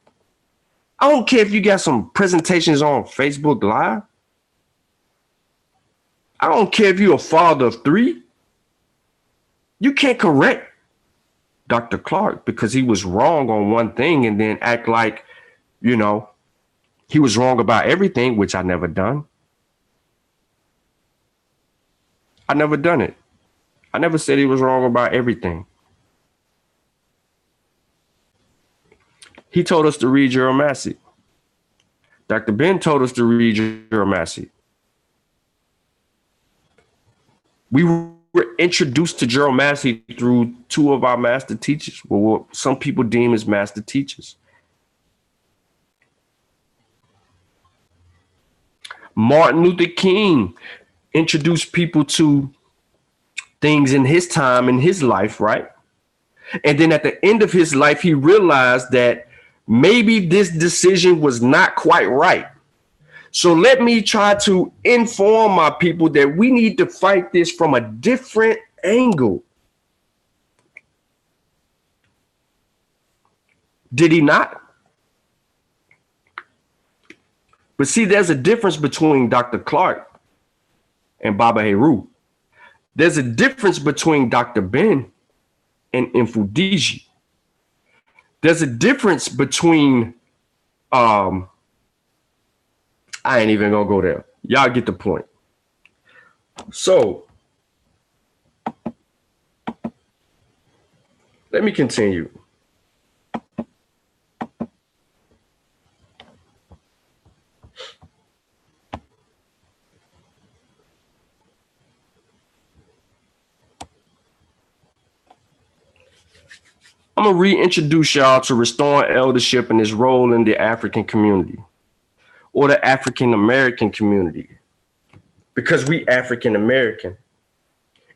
I don't care if you got some presentations on Facebook Live. I don't care if you're a father of 3. You can't correct Dr. Clark because he was wrong on one thing and then act like, you know, he was wrong about everything, which I never done. I never done it. I never said he was wrong about everything. He told us to read Gerald Massey. Dr. Ben told us to read Gerald Massey. We were introduced to Gerald Massey through 2 of our master teachers, what some people deem as master teachers. Martin Luther King introduced people to things in his time, in his life, right? And then at the end of his life, he realized that maybe this decision was not quite right. So let me try to inform my people that we need to fight this from a different angle. Did he not? But see, there's a difference between Dr. Clark and Baba Heru. There's a difference between Dr. Ben and Mfudiji. There's a difference between, I ain't even gonna go there. Y'all get the point. So, let me continue. I'm gonna reintroduce y'all to restoring eldership and its role in the African community or the African American community, because we African American,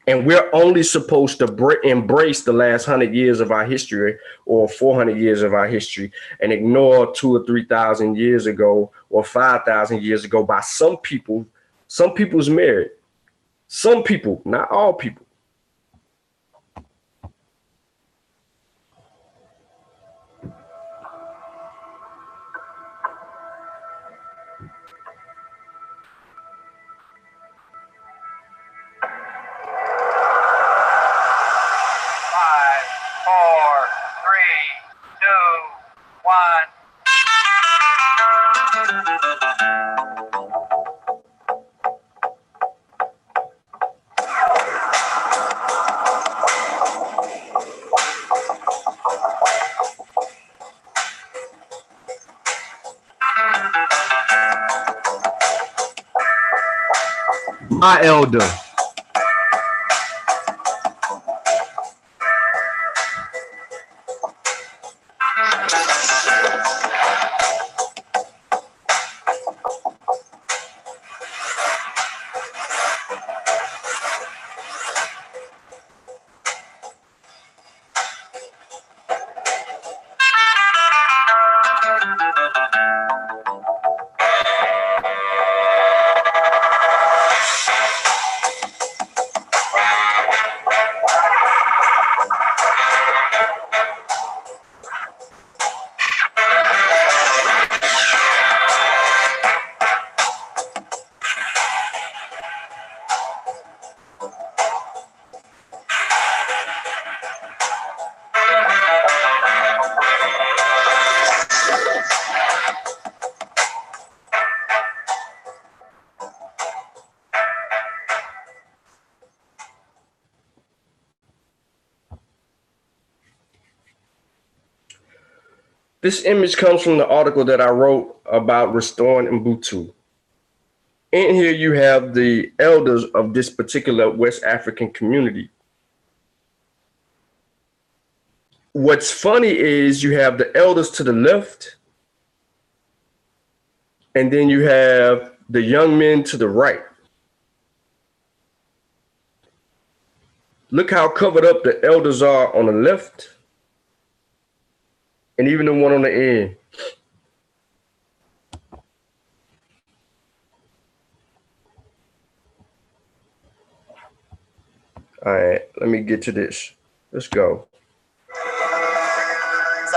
and we're only supposed to embrace the last 100 years of our history or 400 years of our history and ignore 2,000 or 3,000 years ago or 5,000 years ago by some people. Some people's merit. Some people, not all people. My elder. This image comes from the article that I wrote about restoring Ubuntu. In here, you have the elders of this particular West African community. What's funny is you have the elders to the left, and then you have the young men to the right. Look how covered up the elders are on the left, and even the one on the end. All right, let me get to this. Let's go. So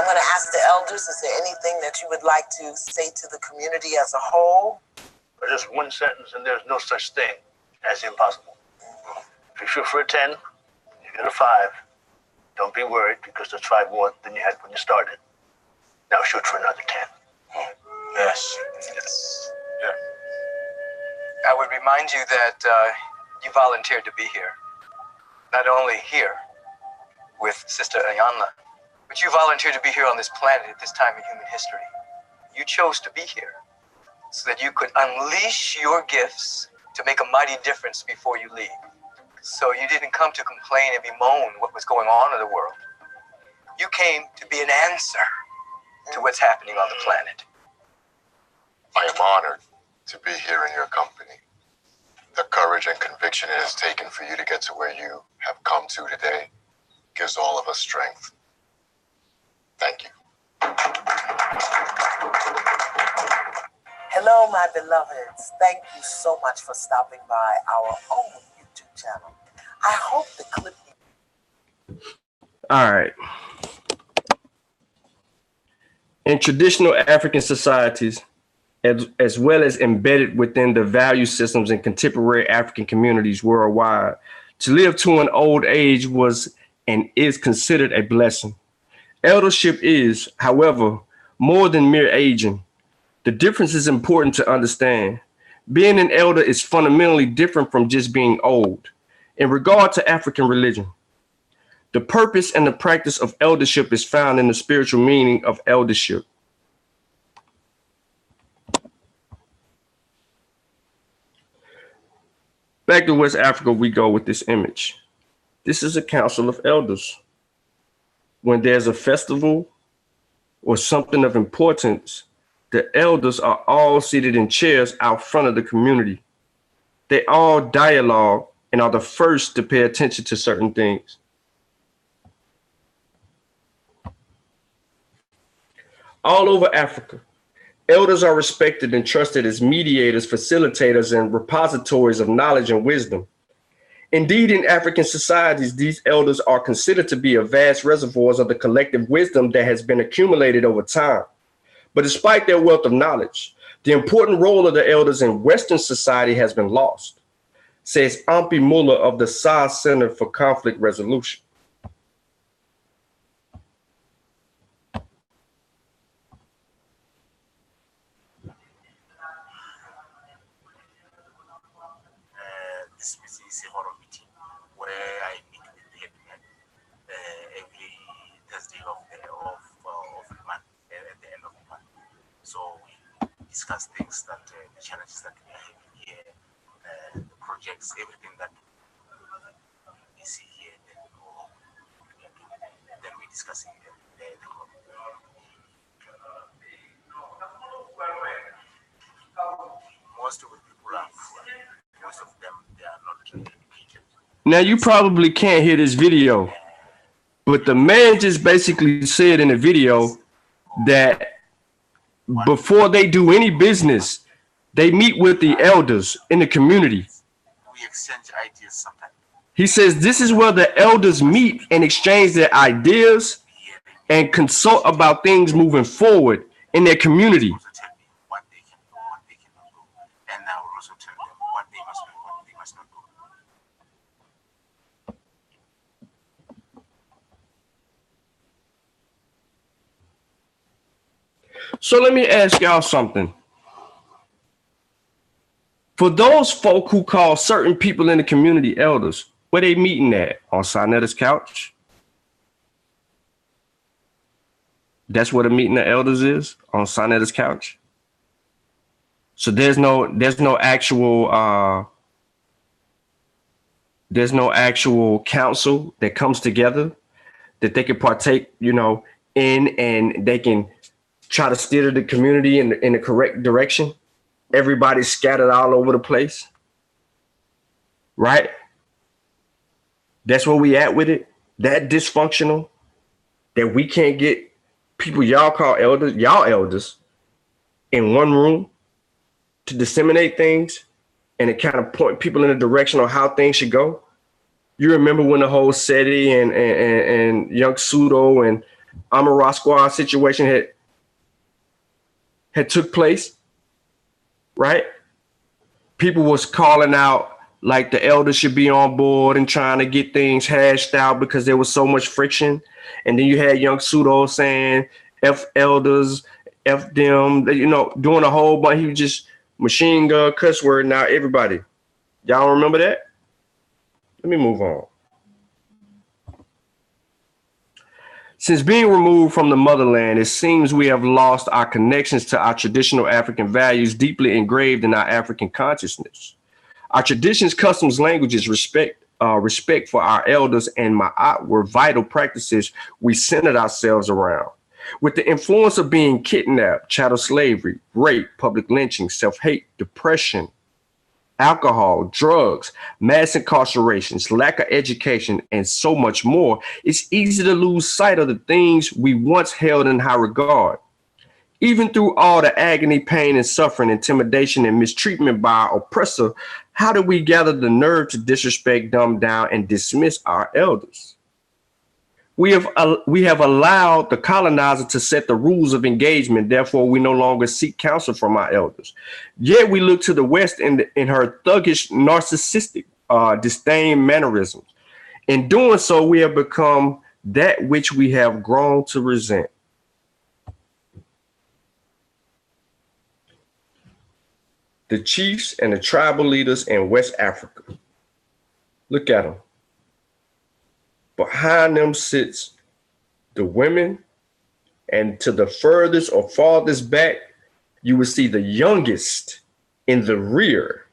I'm going to ask the elders, is there anything that you would like to say to the community as a whole? Just one sentence, and there's no such thing as impossible. If you shoot for a 10, you get a 5. Don't be worried, because there's 5 more than you had when you started. Now shoot for another 10. Yes. Yeah. I would remind you that you volunteered to be here. Not only here with Sister Ayanla, but you volunteered to be here on this planet at this time in human history. You chose to be here so that you could unleash your gifts to make a mighty difference before you leave. So you didn't come to complain and bemoan what was going on in the world. You came to be an answer to what's happening on the planet. I am honored to be here in your company. The courage and conviction it has taken for you to get to where you have come to today gives all of us strength. Thank you. Hello, my beloveds. Thank you so much for stopping by our own YouTube channel. I hope the clip... All right. In traditional African societies, as well as embedded within the value systems in contemporary African communities worldwide, to live to an old age was and is considered a blessing. Eldership is, however, more than mere aging. The difference is important to understand. Being an elder is fundamentally different from just being old. In regard to African religion, the purpose and the practice of eldership is found in the spiritual meaning of eldership. Back to West Africa we go with this image. This is a council of elders. When there's a festival or something of importance, the elders are all seated in chairs out front of the community. They all dialogue and are the first to pay attention to certain things. All over Africa, elders are respected and trusted as mediators, facilitators, and repositories of knowledge and wisdom. Indeed, in African societies, these elders are considered to be a vast reservoirs of the collective wisdom that has been accumulated over time. But despite their wealth of knowledge, the important role of the elders in Western society has been lost, says Ampi Muller of the SARS Center for Conflict Resolution. This is a horror meeting where I meet with the headman every Thursday of the month, at the end of the month. So we discuss things that the challenges that we are having here, the projects, everything that we see here, then we discuss in the group. Most of the people are, most of them, they are not educated. Now you probably can't hear this video, but the man just basically said in the video that before they do any business, they meet with the elders in the community. We exchange ideas sometimes. He says this is where the elders meet and exchange their ideas and consult about things moving forward in their community. Also tell me what they can do, what they cannot do, and I will also tell them what they must do, what they must not do. So let me ask y'all something. For those folk who call certain people in the community elders, where they meeting at? On Sonetta's couch? That's where the meeting of elders is, on Sonetta's couch. So there's no actual council that comes together that they can partake, in, and they can try to steer the community in the correct direction. Everybody's scattered all over the place, right? That's where we at with it. That dysfunctional, that we can't get people y'all call elders, y'all elders, in one room to disseminate things and to kind of point people in a direction on how things should go. You remember when the whole SETI and Young Pseudo and Amara Squad situation had took place, right? People was calling out like the elders should be on board and trying to get things hashed out because there was so much friction. And then you had Young Pseudo saying F elders, F them, doing a whole bunch. He was just machine gun cuss word. Now everybody, y'all remember that? Let me move on. Since being removed from the motherland, it seems we have lost our connections to our traditional African values deeply engraved in our African consciousness. Our traditions, customs, languages, respect for our elders and ma'at were vital practices we centered ourselves around. With the influence of being kidnapped, chattel slavery, rape, public lynching, self-hate, depression, alcohol, drugs, mass incarcerations, lack of education, and so much more, it's easy to lose sight of the things we once held in high regard. Even through all the agony, pain, and suffering, intimidation, and mistreatment by our oppressor, how do we gather the nerve to disrespect, dumb down, and dismiss our elders? We have allowed the colonizer to set the rules of engagement. Therefore, we no longer seek counsel from our elders. Yet we look to the West in her thuggish, narcissistic, disdain mannerisms. In doing so, we have become that which we have grown to resent. The chiefs and the tribal leaders in West Africa. Look at them. Behind them sits the women, and to the furthest or farthest back, you will see the youngest in the rear.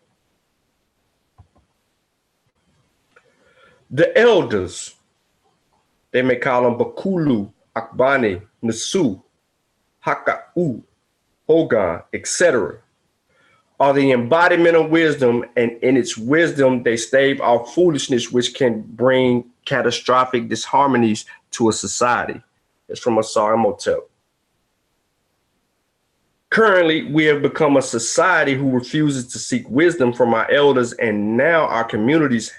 The elders, they may call them Bakulu, Akbane, Nasu, Haka'u, Hogan, etc., are the embodiment of wisdom, and in its wisdom, they stave off foolishness, which can bring catastrophic disharmonies to a society. It's from Asar Motel. Currently, we have become a society who refuses to seek wisdom from our elders, and now our communities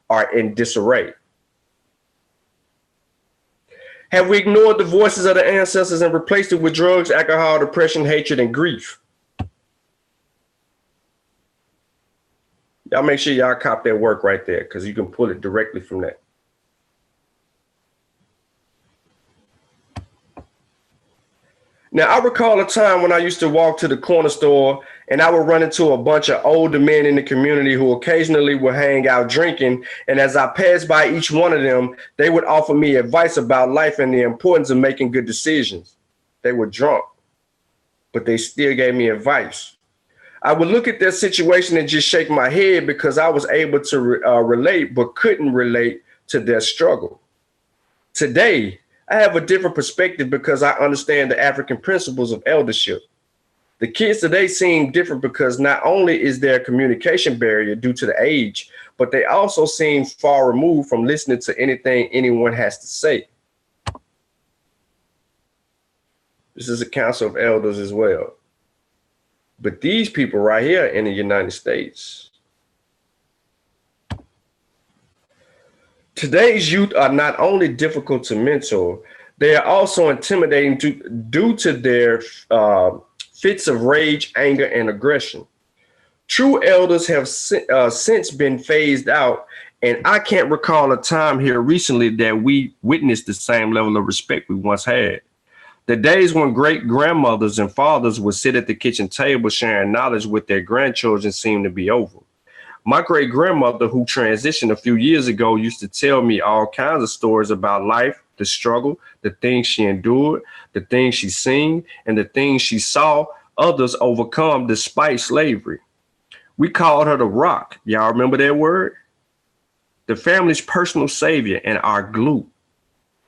are in disarray. Have we ignored the voices of the ancestors and replaced it with drugs, alcohol, depression, hatred, and grief? Y'all make sure y'all cop that work right there, because you can pull it directly from that. Now, I recall a time when I used to walk to the corner store and I would run into a bunch of older men in the community who occasionally would hang out drinking. And as I passed by each one of them, they would offer me advice about life and the importance of making good decisions. They were drunk, but they still gave me advice. I would look at their situation and just shake my head because I was able to relate, but couldn't relate to their struggle. Today, I have a different perspective because I understand the African principles of eldership. The kids today seem different because not only is there a communication barrier due to the age, but they also seem far removed from listening to anything anyone has to say. This is a council of elders as well. But these people right here in the United States, today's youth are not only difficult to mentor, they are also intimidating due to their fits of rage, anger, and aggression. True elders have since been phased out, and I can't recall a time here recently that we witnessed the same level of respect we once had. The days when great grandmothers and fathers would sit at the kitchen table sharing knowledge with their grandchildren seem to be over. My great grandmother, who transitioned a few years ago, used to tell me all kinds of stories about life, the struggle, the things she endured, the things she seen, and the things she saw others overcome despite slavery. We called her the Rock. Y'all remember that word? The family's personal savior and our glue.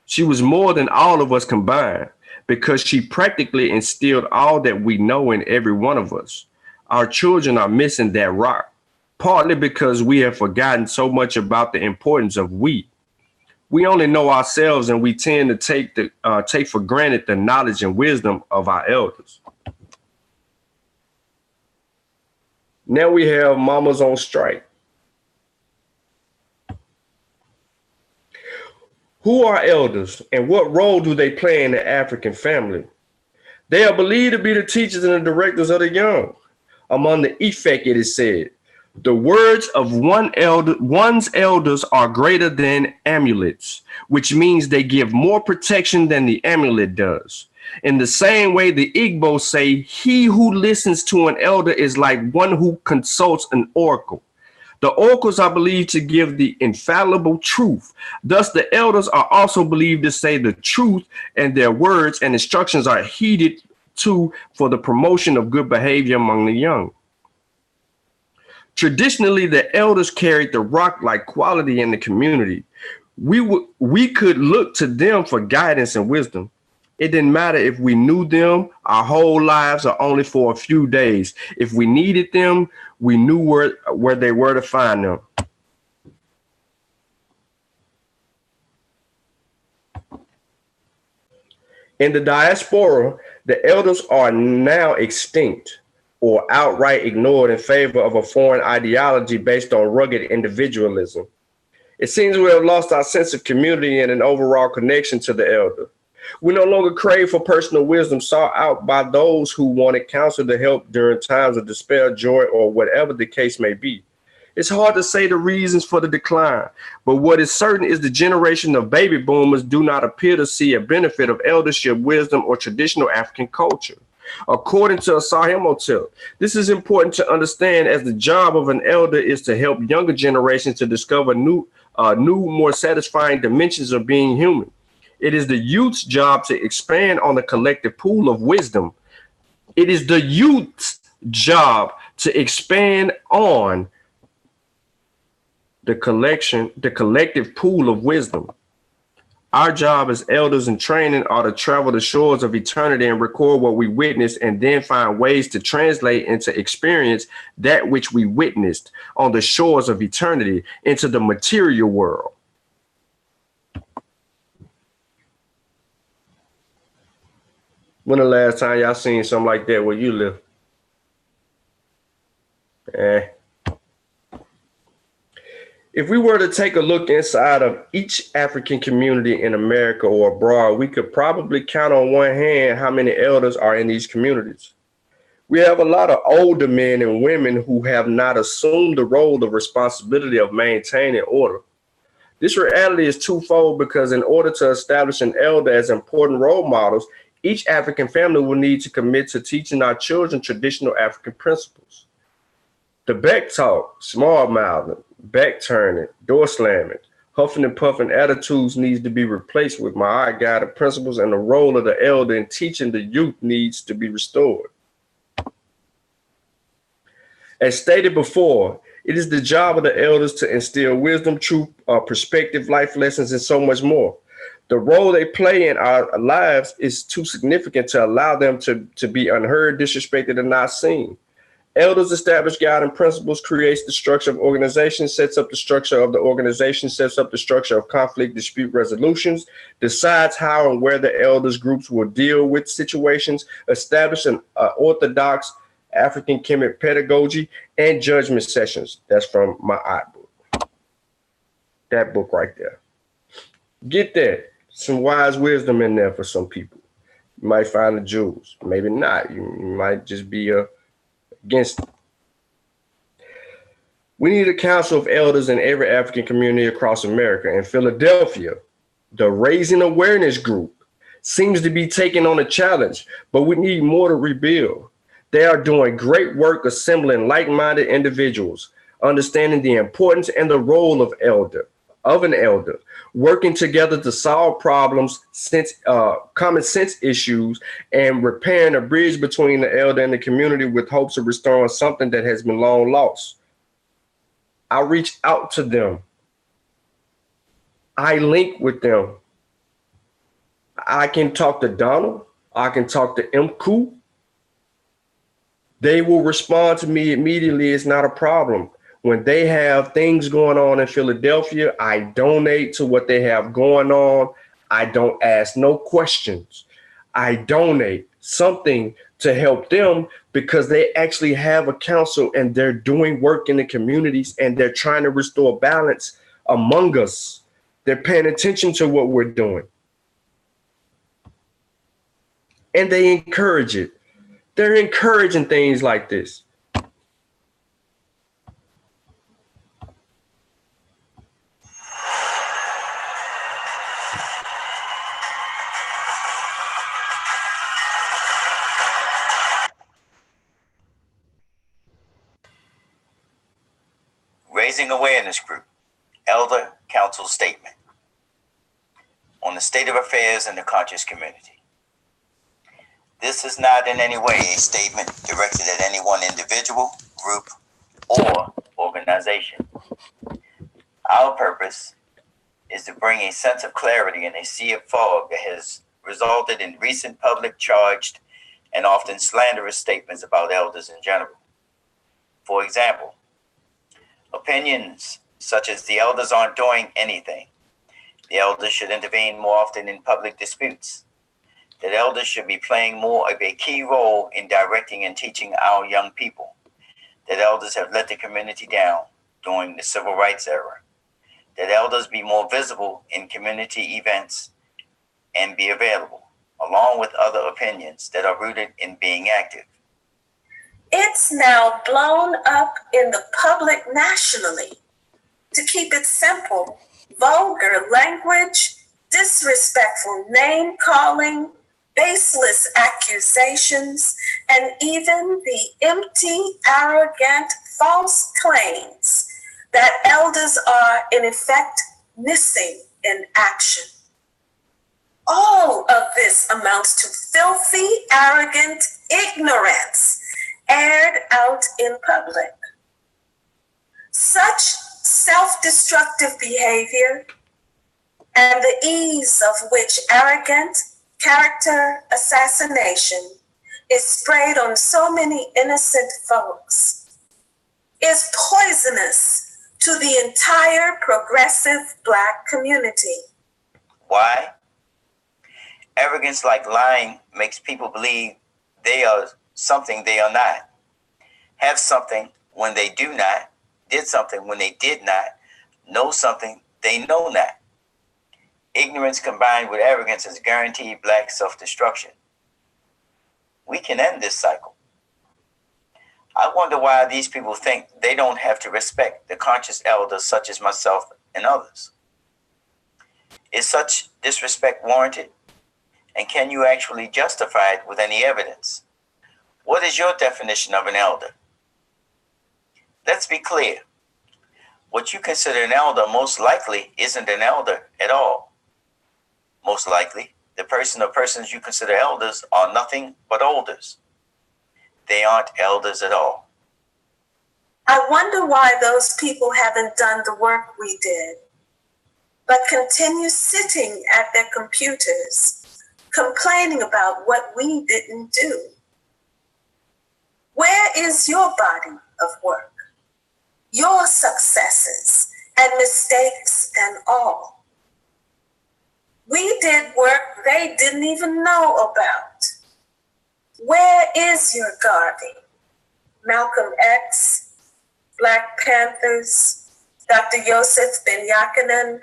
She was more than all of us combined, because she practically instilled all that we know in every one of us. Our children are missing that rock, partly because we have forgotten so much about the importance of we. We only know ourselves, and we tend to take for granted the knowledge and wisdom of our elders. Now we have mamas on strike. Who are elders, and what role do they play in the African family? They are believed to be the teachers and the directors of the young. Among the effect, it is said, the words of one's elders are greater than amulets, which means they give more protection than the amulet does. In the same way, the Igbo say, he who listens to an elder is like one who consults an oracle. The oracles are believed to give the infallible truth. Thus, the elders are also believed to say the truth, and their words and instructions are heeded to for the promotion of good behavior among the young. Traditionally, the elders carried the rock-like quality in the community. We could look to them for guidance and wisdom. It didn't matter if we knew them our whole lives or only for a few days. If we needed them, we knew where they were to find them. In the diaspora, the elders are now extinct or outright ignored in favor of a foreign ideology based on rugged individualism. It seems we have lost our sense of community and an overall connection to the elder. We no longer crave for personal wisdom sought out by those who wanted counsel to help during times of despair, joy, or whatever the case may be. It's hard to say the reasons for the decline, but what is certain is the generation of baby boomers do not appear to see a benefit of eldership, wisdom, or traditional African culture. According to Asahel Motel, this is important to understand as the job of an elder is to help younger generations to discover new, more satisfying dimensions of being human. It is the youth's job to expand on the collective pool of wisdom. It is the youth's job to expand on the collective pool of wisdom. Our job as elders in training are to travel the shores of eternity and record what we witnessed and then find ways to translate into experience that which we witnessed on the shores of eternity into the material world. When the last time y'all seen something like that where you live? If we were to take a look inside of each African community in America or abroad, we could probably count on one hand how many elders are in these communities. We have a lot of older men and women who have not assumed the role of responsibility of maintaining order. This reality is twofold because in order to establish an elder as important role models, each African family will need to commit to teaching our children traditional African principles. The back talk, small mouthing, back turning, door slamming, huffing and puffing attitudes needs to be replaced with my eye-guided principles, and the role of the elder in teaching the youth needs to be restored. As stated before, it is the job of the elders to instill wisdom, truth, perspective, life lessons, and so much more. The role they play in our lives is too significant to allow them to be unheard, disrespected, and not seen. Elders establish guiding principles, creates the structure of organization, sets up the structure of the organization, sets up the structure of conflict dispute resolutions, decides how and where the elders groups will deal with situations, establish an orthodox African Kemet pedagogy, and judgment sessions. That's from my book. That book right there. Get that. Some wise wisdom in there for some people. You might find the jewels. Maybe not. You might just be against it. We need a council of elders in every African community across America. In Philadelphia, the Raising Awareness Group seems to be taking on a challenge, but we need more to rebuild. They are doing great work assembling like-minded individuals, understanding the importance and the role of an elder, working together to solve problems, common sense issues, and repairing a bridge between the elder and the community with hopes of restoring something that has been long lost. I reach out to them. I link with them. I can talk to Donald. I can talk to Impromptu. They will respond to me immediately. It's not a problem. When they have things going on in Philadelphia, I donate to what they have going on. I don't ask no questions. I donate something to help them because they actually have a council and they're doing work in the communities and they're trying to restore balance among us. They're paying attention to what we're doing. And they encourage it. They're encouraging things like this. Raising Awareness Group, Elder Council Statement on the state of affairs in the conscious community. This is not in any way a statement directed at any one individual, group, or organization. Our purpose is to bring a sense of clarity in a sea of fog that has resulted in recent public charged and often slanderous statements about elders in general. For example, opinions such as the elders aren't doing anything, the elders should intervene more often in public disputes, that elders should be playing more of a key role in directing and teaching our young people, that elders have let the community down during the civil rights era, that elders be more visible in community events and be available, along with other opinions that are rooted in being active. It's now blown up in the public nationally. To keep it simple, vulgar language, disrespectful name-calling, baseless accusations, and even the empty, arrogant, false claims that elders are, in effect, missing in action. All of this amounts to filthy, arrogant ignorance aired out in public. Such self-destructive behavior and the ease of which arrogant character assassination is sprayed on so many innocent folks is poisonous to the entire progressive Black community. Why? Arrogance, like lying, makes people believe they are something they are not, have something when they do not, did something when they did not, know something they know not. Ignorance combined with arrogance is guaranteed Black self-destruction. We can end this cycle. I wonder why these people think they don't have to respect the conscious elders such as myself and others. Is such disrespect warranted? And can you actually justify it with any evidence? What is your definition of an elder? Let's be clear. What you consider an elder most likely isn't an elder at all. Most likely, the person or persons you consider elders are nothing but olders. They aren't elders at all. I wonder why those people haven't done the work we did, but continue sitting at their computers, complaining about what we didn't do. Where is your body of work? Your successes and mistakes and all. We did work they didn't even know about. Where is your Garvey, Malcolm X, Black Panthers, Dr. Yosef Ben-Jochannan,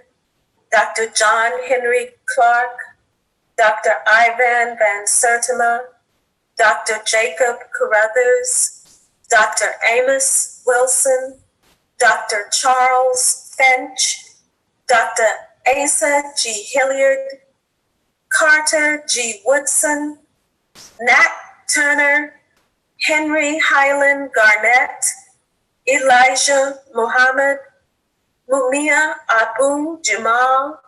Dr. John Henry Clark, Dr. Ivan Van Sertima, Dr. Jacob Carruthers, Dr. Amos Wilson, Dr. Charles Finch, Dr. Asa G. Hilliard, Carter G. Woodson, Nat Turner, Henry Highland Garnett, Elijah Muhammad, Mumia Abu Jamal,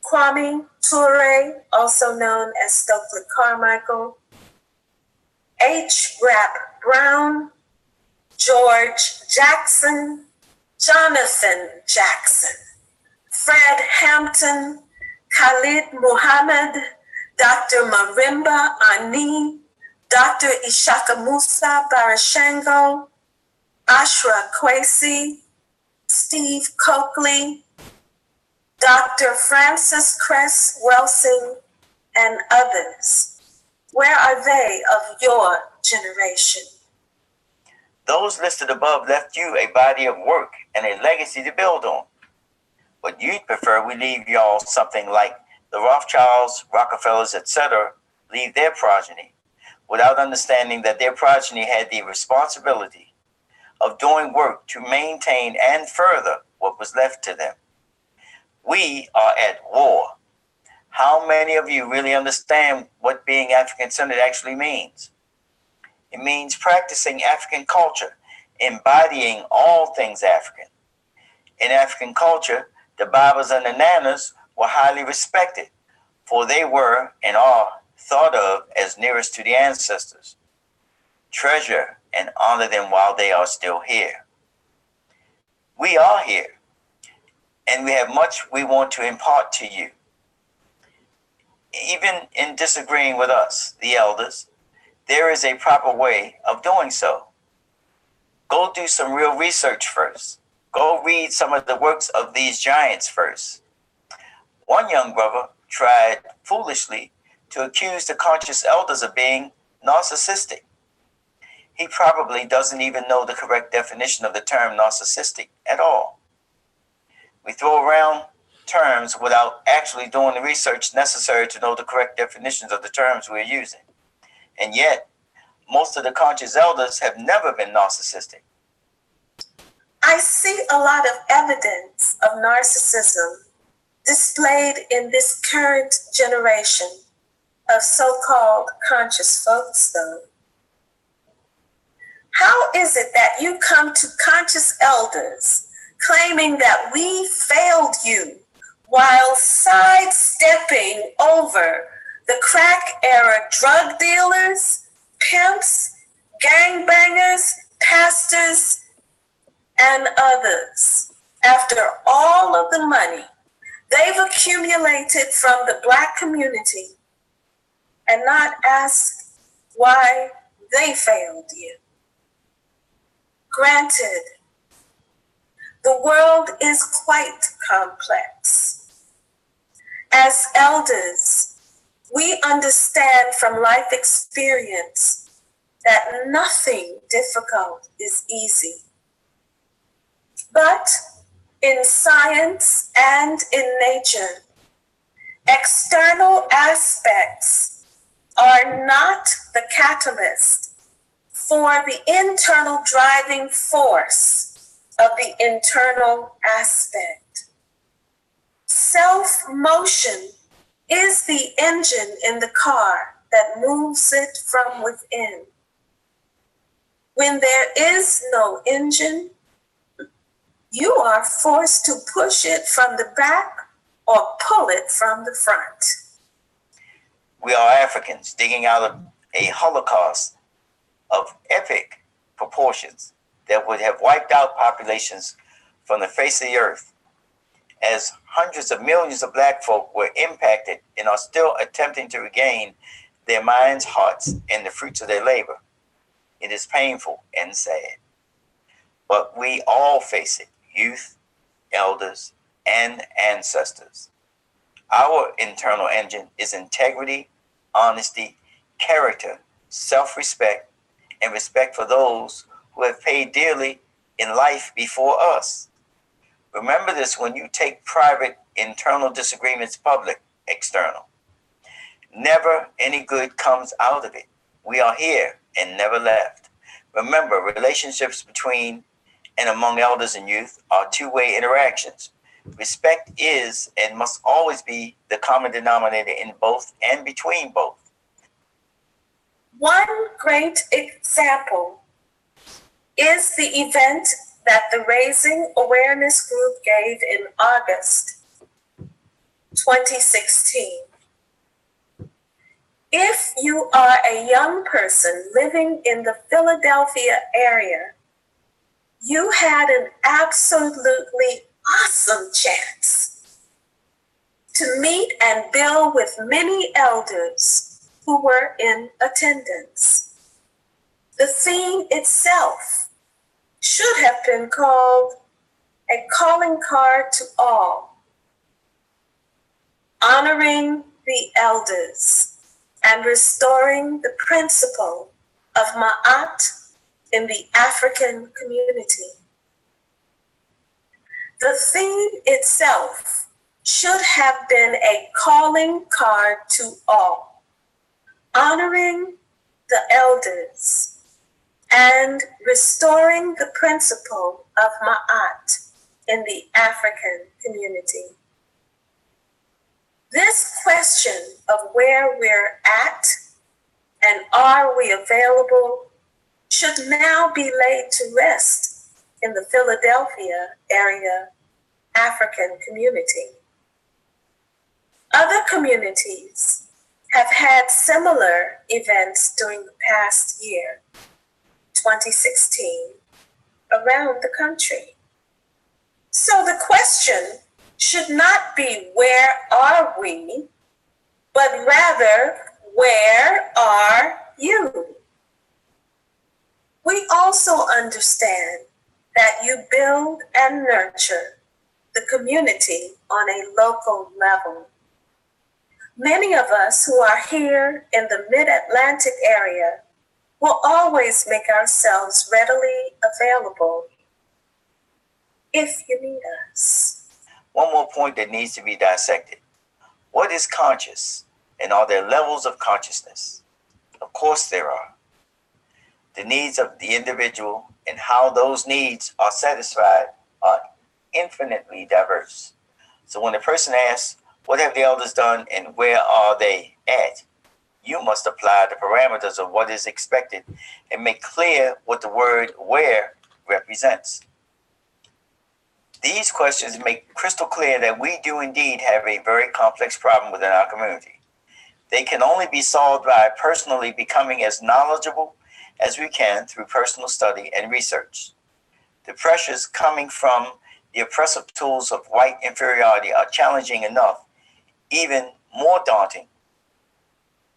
Kwame Ture, also known as Stokely Carmichael, H. Rap Brown, George Jackson, Jonathan Jackson, Fred Hampton, Khalid Muhammad, Dr. Marimba Ani, Dr. Ishaka Musa Barashango, Ashra Kwesi, Steve Coakley, Dr. Francis Cress Welsing, and others. Where are they of your generation? Those listed above left you a body of work and a legacy to build on. But you'd prefer we leave y'all something like the Rothschilds, Rockefellers, etc. leave their progeny, without understanding that their progeny had the responsibility of doing work to maintain and further what was left to them. We are at war. How many of you really understand what being African-centered actually means? It means practicing African culture, embodying all things African. In African culture, the Babas and the Nanas were highly respected, for they were and are thought of as nearest to the ancestors. Treasure and honor them while they are still here. We are here, and we have much we want to impart to you. Even in disagreeing with us, the elders, there is a proper way of doing so. Go do some real research first. Go read some of the works of these giants first. One young brother tried foolishly to accuse the conscious elders of being narcissistic. He probably doesn't even know the correct definition of the term narcissistic at all. We throw around terms without actually doing the research necessary to know the correct definitions of the terms we're using. And yet, most of the conscious elders have never been narcissistic. I see a lot of evidence of narcissism displayed in this current generation of so-called conscious folks, though. How is it that you come to conscious elders claiming that we failed you while sidestepping over the crack era drug dealers, pimps, gangbangers, pastors, and others, after all of the money they've accumulated from the Black community, and not ask why they failed you? Granted, the world is quite complex. As elders, we understand from life experience that nothing difficult is easy. But in science and in nature, external aspects are not the catalyst for the internal driving force of the internal aspect. Self-motion is the engine in the car that moves it from within. When there is no engine, you are forced to push it from the back or pull it from the front. We are Africans digging out of a Holocaust of epic proportions that would have wiped out populations from the face of the earth, as hundreds of millions of Black folk were impacted and are still attempting to regain their minds, hearts, and the fruits of their labor. It is painful and sad, but we all face it, youth, elders, and ancestors. Our internal engine is integrity, honesty, character, self-respect, and respect for those who have paid dearly in life before us. Remember this when you take private internal disagreements public, external. Never any good comes out of it. We are here and never left. Remember, relationships between and among elders and youth are two-way interactions. Respect is and must always be the common denominator in both and between both. One great example is the event that the Raising Awareness Group gave in August 2016. If you are a young person living in the Philadelphia area, you had an absolutely awesome chance to meet and build with many elders who were in attendance. The theme itself should have been called A Calling Card to All, honoring the elders and restoring the principle of Ma'at in the African community. The theme itself should have been a calling card to all, honoring the elders and restoring the principle of Ma'at in the African community. This question of where we're at and are we available should now be laid to rest in the Philadelphia area African community. Other communities have had similar events during the past year, 2016, around the country. So the question should not be where are we, but rather where are you? We also understand that you build and nurture the community on a local level. Many of us who are here in the Mid-Atlantic area will always make ourselves readily available if you need us. One more point that needs to be dissected. What is conscious, and are there levels of consciousness? Of course there are. The needs of the individual and how those needs are satisfied are infinitely diverse. So when a person asks, what have the elders done and where are they at? You must apply the parameters of what is expected and make clear what the word where represents. These questions make crystal clear that we do indeed have a very complex problem within our community. They can only be solved by personally becoming as knowledgeable as we can through personal study and research. The pressures coming from the oppressive tools of white inferiority are challenging enough, even more daunting,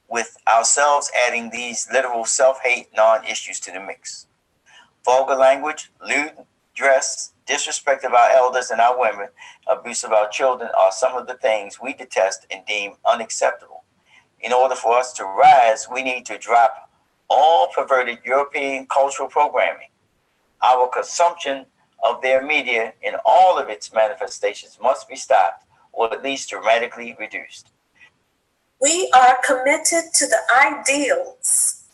with ourselves adding these literal self-hate non-issues to the mix. Vulgar language, lewd dress, disrespect of our elders and our women, abuse of our children are some of the things we detest and deem unacceptable. In order for us to rise, we need to drop all perverted European cultural programming. Our consumption of their media in all of its manifestations must be stopped or at least dramatically reduced. We are committed to the ideals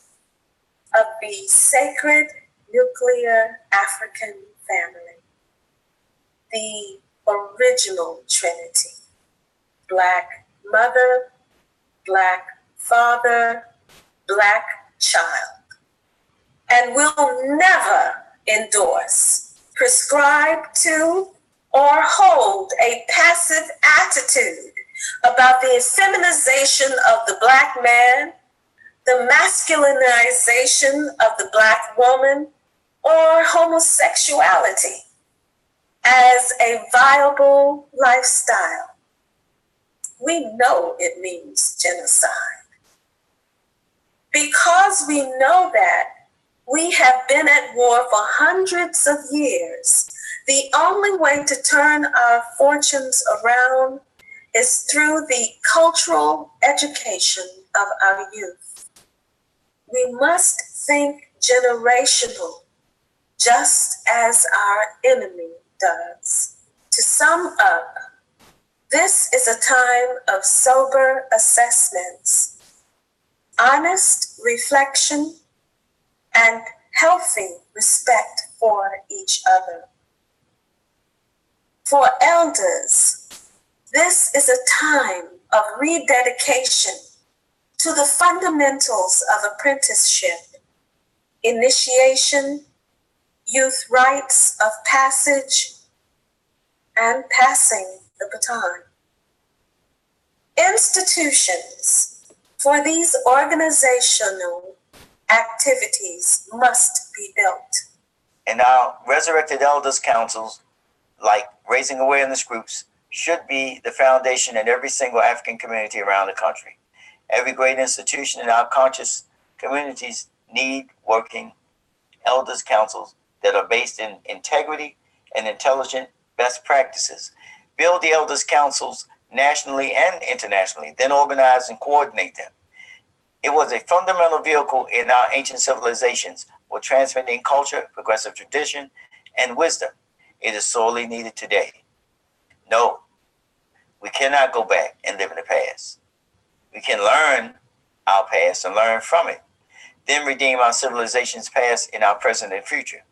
of the sacred nuclear African family, the original Trinity: Black mother, Black father, Black child, and will never endorse, prescribe to, or hold a passive attitude about the effeminization of the Black man, the masculinization of the Black woman, or homosexuality as a viable lifestyle. We know it means genocide. Because we know that we have been at war for hundreds of years, the only way to turn our fortunes around is through the cultural education of our youth. We must think generational, just as our enemy does. To sum up, this is a time of sober assessments, honest reflection, and healthy respect for each other. For elders, this is a time of rededication to the fundamentals of apprenticeship, initiation, youth rites of passage, and passing the baton. Institutions for these organizational activities must be built. And our resurrected elders councils, like raising awareness groups, should be the foundation in every single African community around the country. Every great institution in our conscious communities need working elders councils that are based in integrity and intelligent best practices. Build the elders councils nationally and internationally, then organize and coordinate them. It was a fundamental vehicle in our ancient civilizations for transmitting culture, progressive tradition, and wisdom. It is sorely needed today. No, we cannot go back and live in the past. We can learn our past and learn from it, then redeem our civilization's past in our present and future.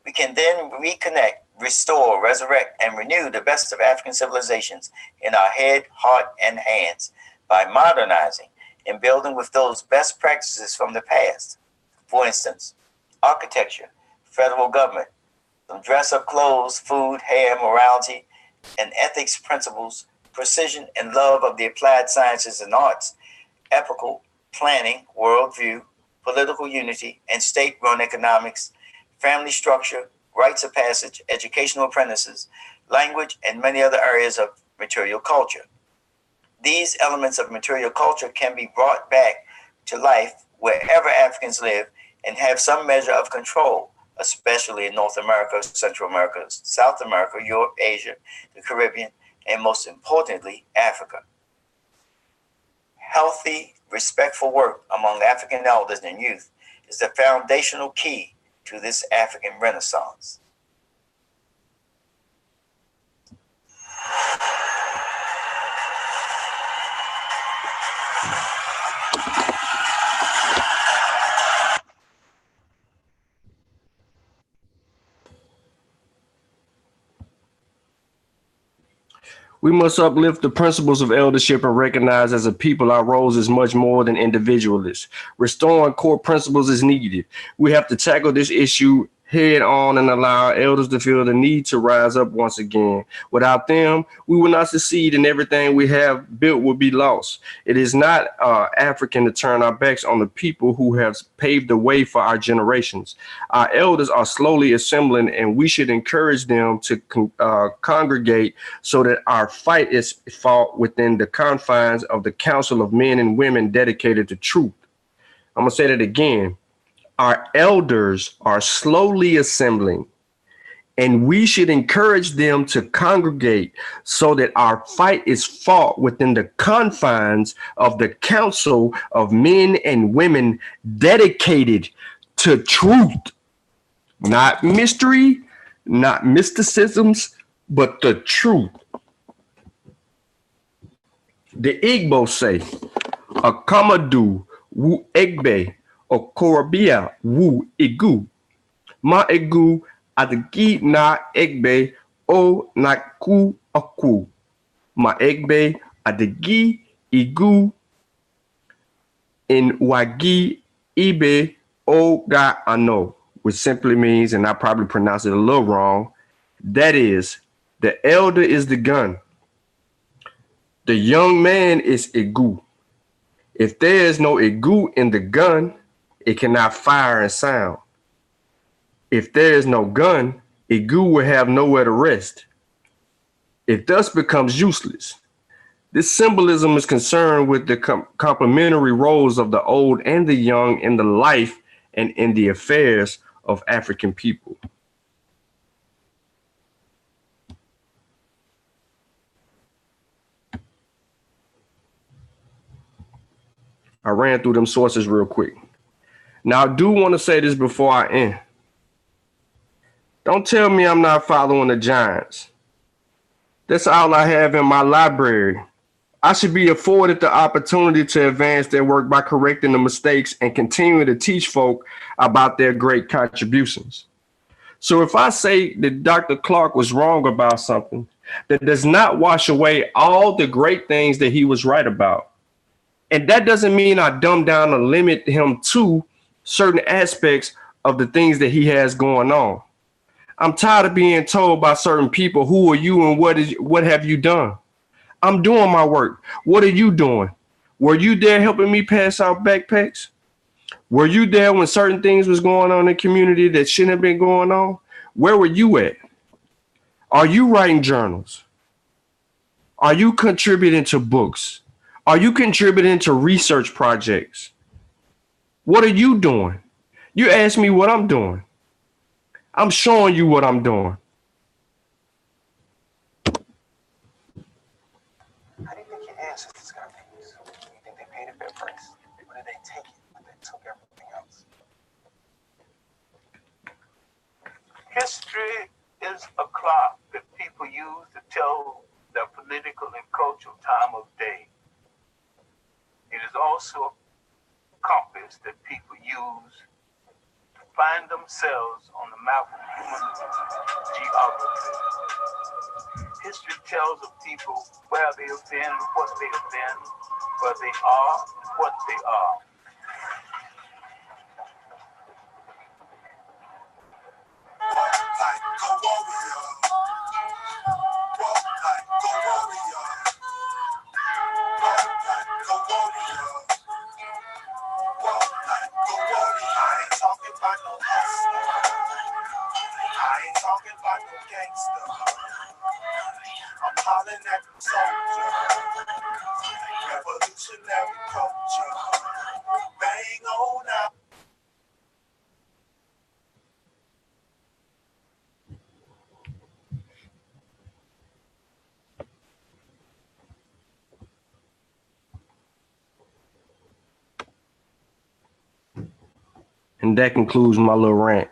We can then reconnect, restore, resurrect, and renew the best of African civilizations in our head, heart, and hands by modernizing and building with those best practices from the past. For instance, architecture, federal government, some dress-up clothes, food, hair, morality, and ethics principles, precision and love of the applied sciences and arts, epical planning, worldview, political unity, and state-run economics, family structure, rites of passage, educational apprentices, language, and many other areas of material culture. These elements of material culture can be brought back to life wherever Africans live and have some measure of control, especially in North America, Central America, South America, Europe, Asia, the Caribbean, and most importantly, Africa. healthy, respectful work among African elders and youth is the foundational key to this African Renaissance. We must uplift the principles of eldership and recognize as a people our roles is much more than individualists. Restoring core principles is needed. We have to tackle this issue head on and allow our elders to feel the need to rise up once again. Without them, we will not succeed and everything we have built will be lost. It is not African to turn our backs on the people who have paved the way for our generations. Our elders are slowly assembling and we should encourage them to congregate so that our fight is fought within the confines of the council of men and women dedicated to truth. I'm going to say that again. Our elders are slowly assembling, and we should encourage them to congregate so that our fight is fought within the confines of the council of men and women dedicated to truth. Not mystery, not mysticisms, but the truth. The Igbo say, Akamadu wu egbe okorobia wu igu. Ma egu adagi na egbe o naku aku. Ma egbe adagi igu in wagi ibe o ga ano. Which simply means, and I probably pronounced it a little wrong, that is, the elder is the gun. The young man is igu. If there is no igu in the gun, it cannot fire and sound. If there is no gun, igu will have nowhere to rest. It thus becomes useless. This symbolism is concerned with the complementary roles of the old and the young in the life and in the affairs of African people. I ran through them sources real quick. Now, I do want to say this before I end. Don't tell me I'm not following the giants. That's all I have in my library. I should be afforded the opportunity to advance their work by correcting the mistakes and continuing to teach folk about their great contributions. So if I say that Dr. Clark was wrong about something, that does not wash away all the great things that he was right about. And that doesn't mean I dumb down or limit him to certain aspects of the things that he has going on. I'm tired of being told by certain people, who are you and what have you done? I'm doing my work. What are you doing? Were you there helping me pass out backpacks? Were you there when certain things was going on in the community that shouldn't have been going on? Where were you at? Are you writing journals? Are you contributing to books? Are you contributing to research projects? What are you doing? You ask me what I'm doing. I'm showing you what I'm doing. How do you think your ancestors got things? Do you think they paid a fair price? Or did they take it, but they took everything else? History is a clock that people use to tell their political and cultural time of day. It is also a compass that people use to find themselves on the map of human geography. History tells of people where they have been, what they have been, where they are, what they are. And that concludes my little rant.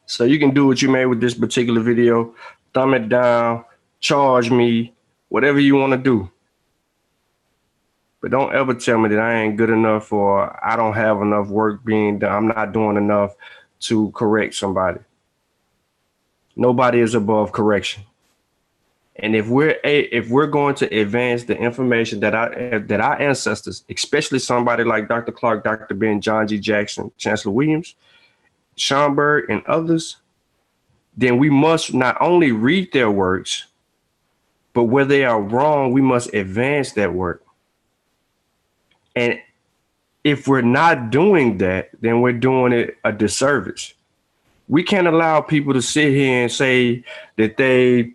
So you can do what you made with this particular video. Thumb it down, charge me, whatever you want to do. But don't ever tell me that I ain't good enough or I don't have enough work being done. I'm not doing enough to correct somebody. Nobody is above correction. And if we're going to advance the information that our ancestors, especially somebody like Dr. Clark, Dr. Ben, John G. Jackson, Chancellor Williams, Schomburg, and others, then we must not only read their works, but where they are wrong, we must advance that work. And if we're not doing that, then we're doing it a disservice. We can't allow people to sit here and say that they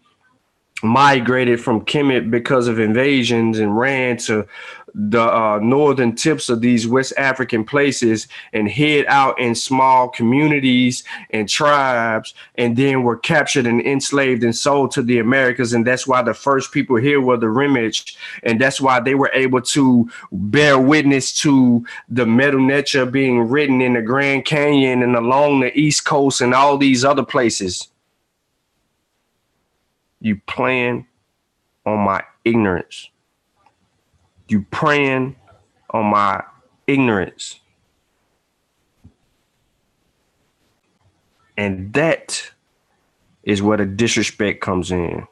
migrated from Kemet because of invasions and ran to the northern tips of these West African places and hid out in small communities and tribes, and then were captured and enslaved and sold to the Americas. And that's why the first people here were the Rimage, and that's why they were able to bear witness to the Medu Neter being written in the Grand Canyon and along the East Coast and all these other places. You playing on my ignorance. You preying on my ignorance. And that is where the disrespect comes in.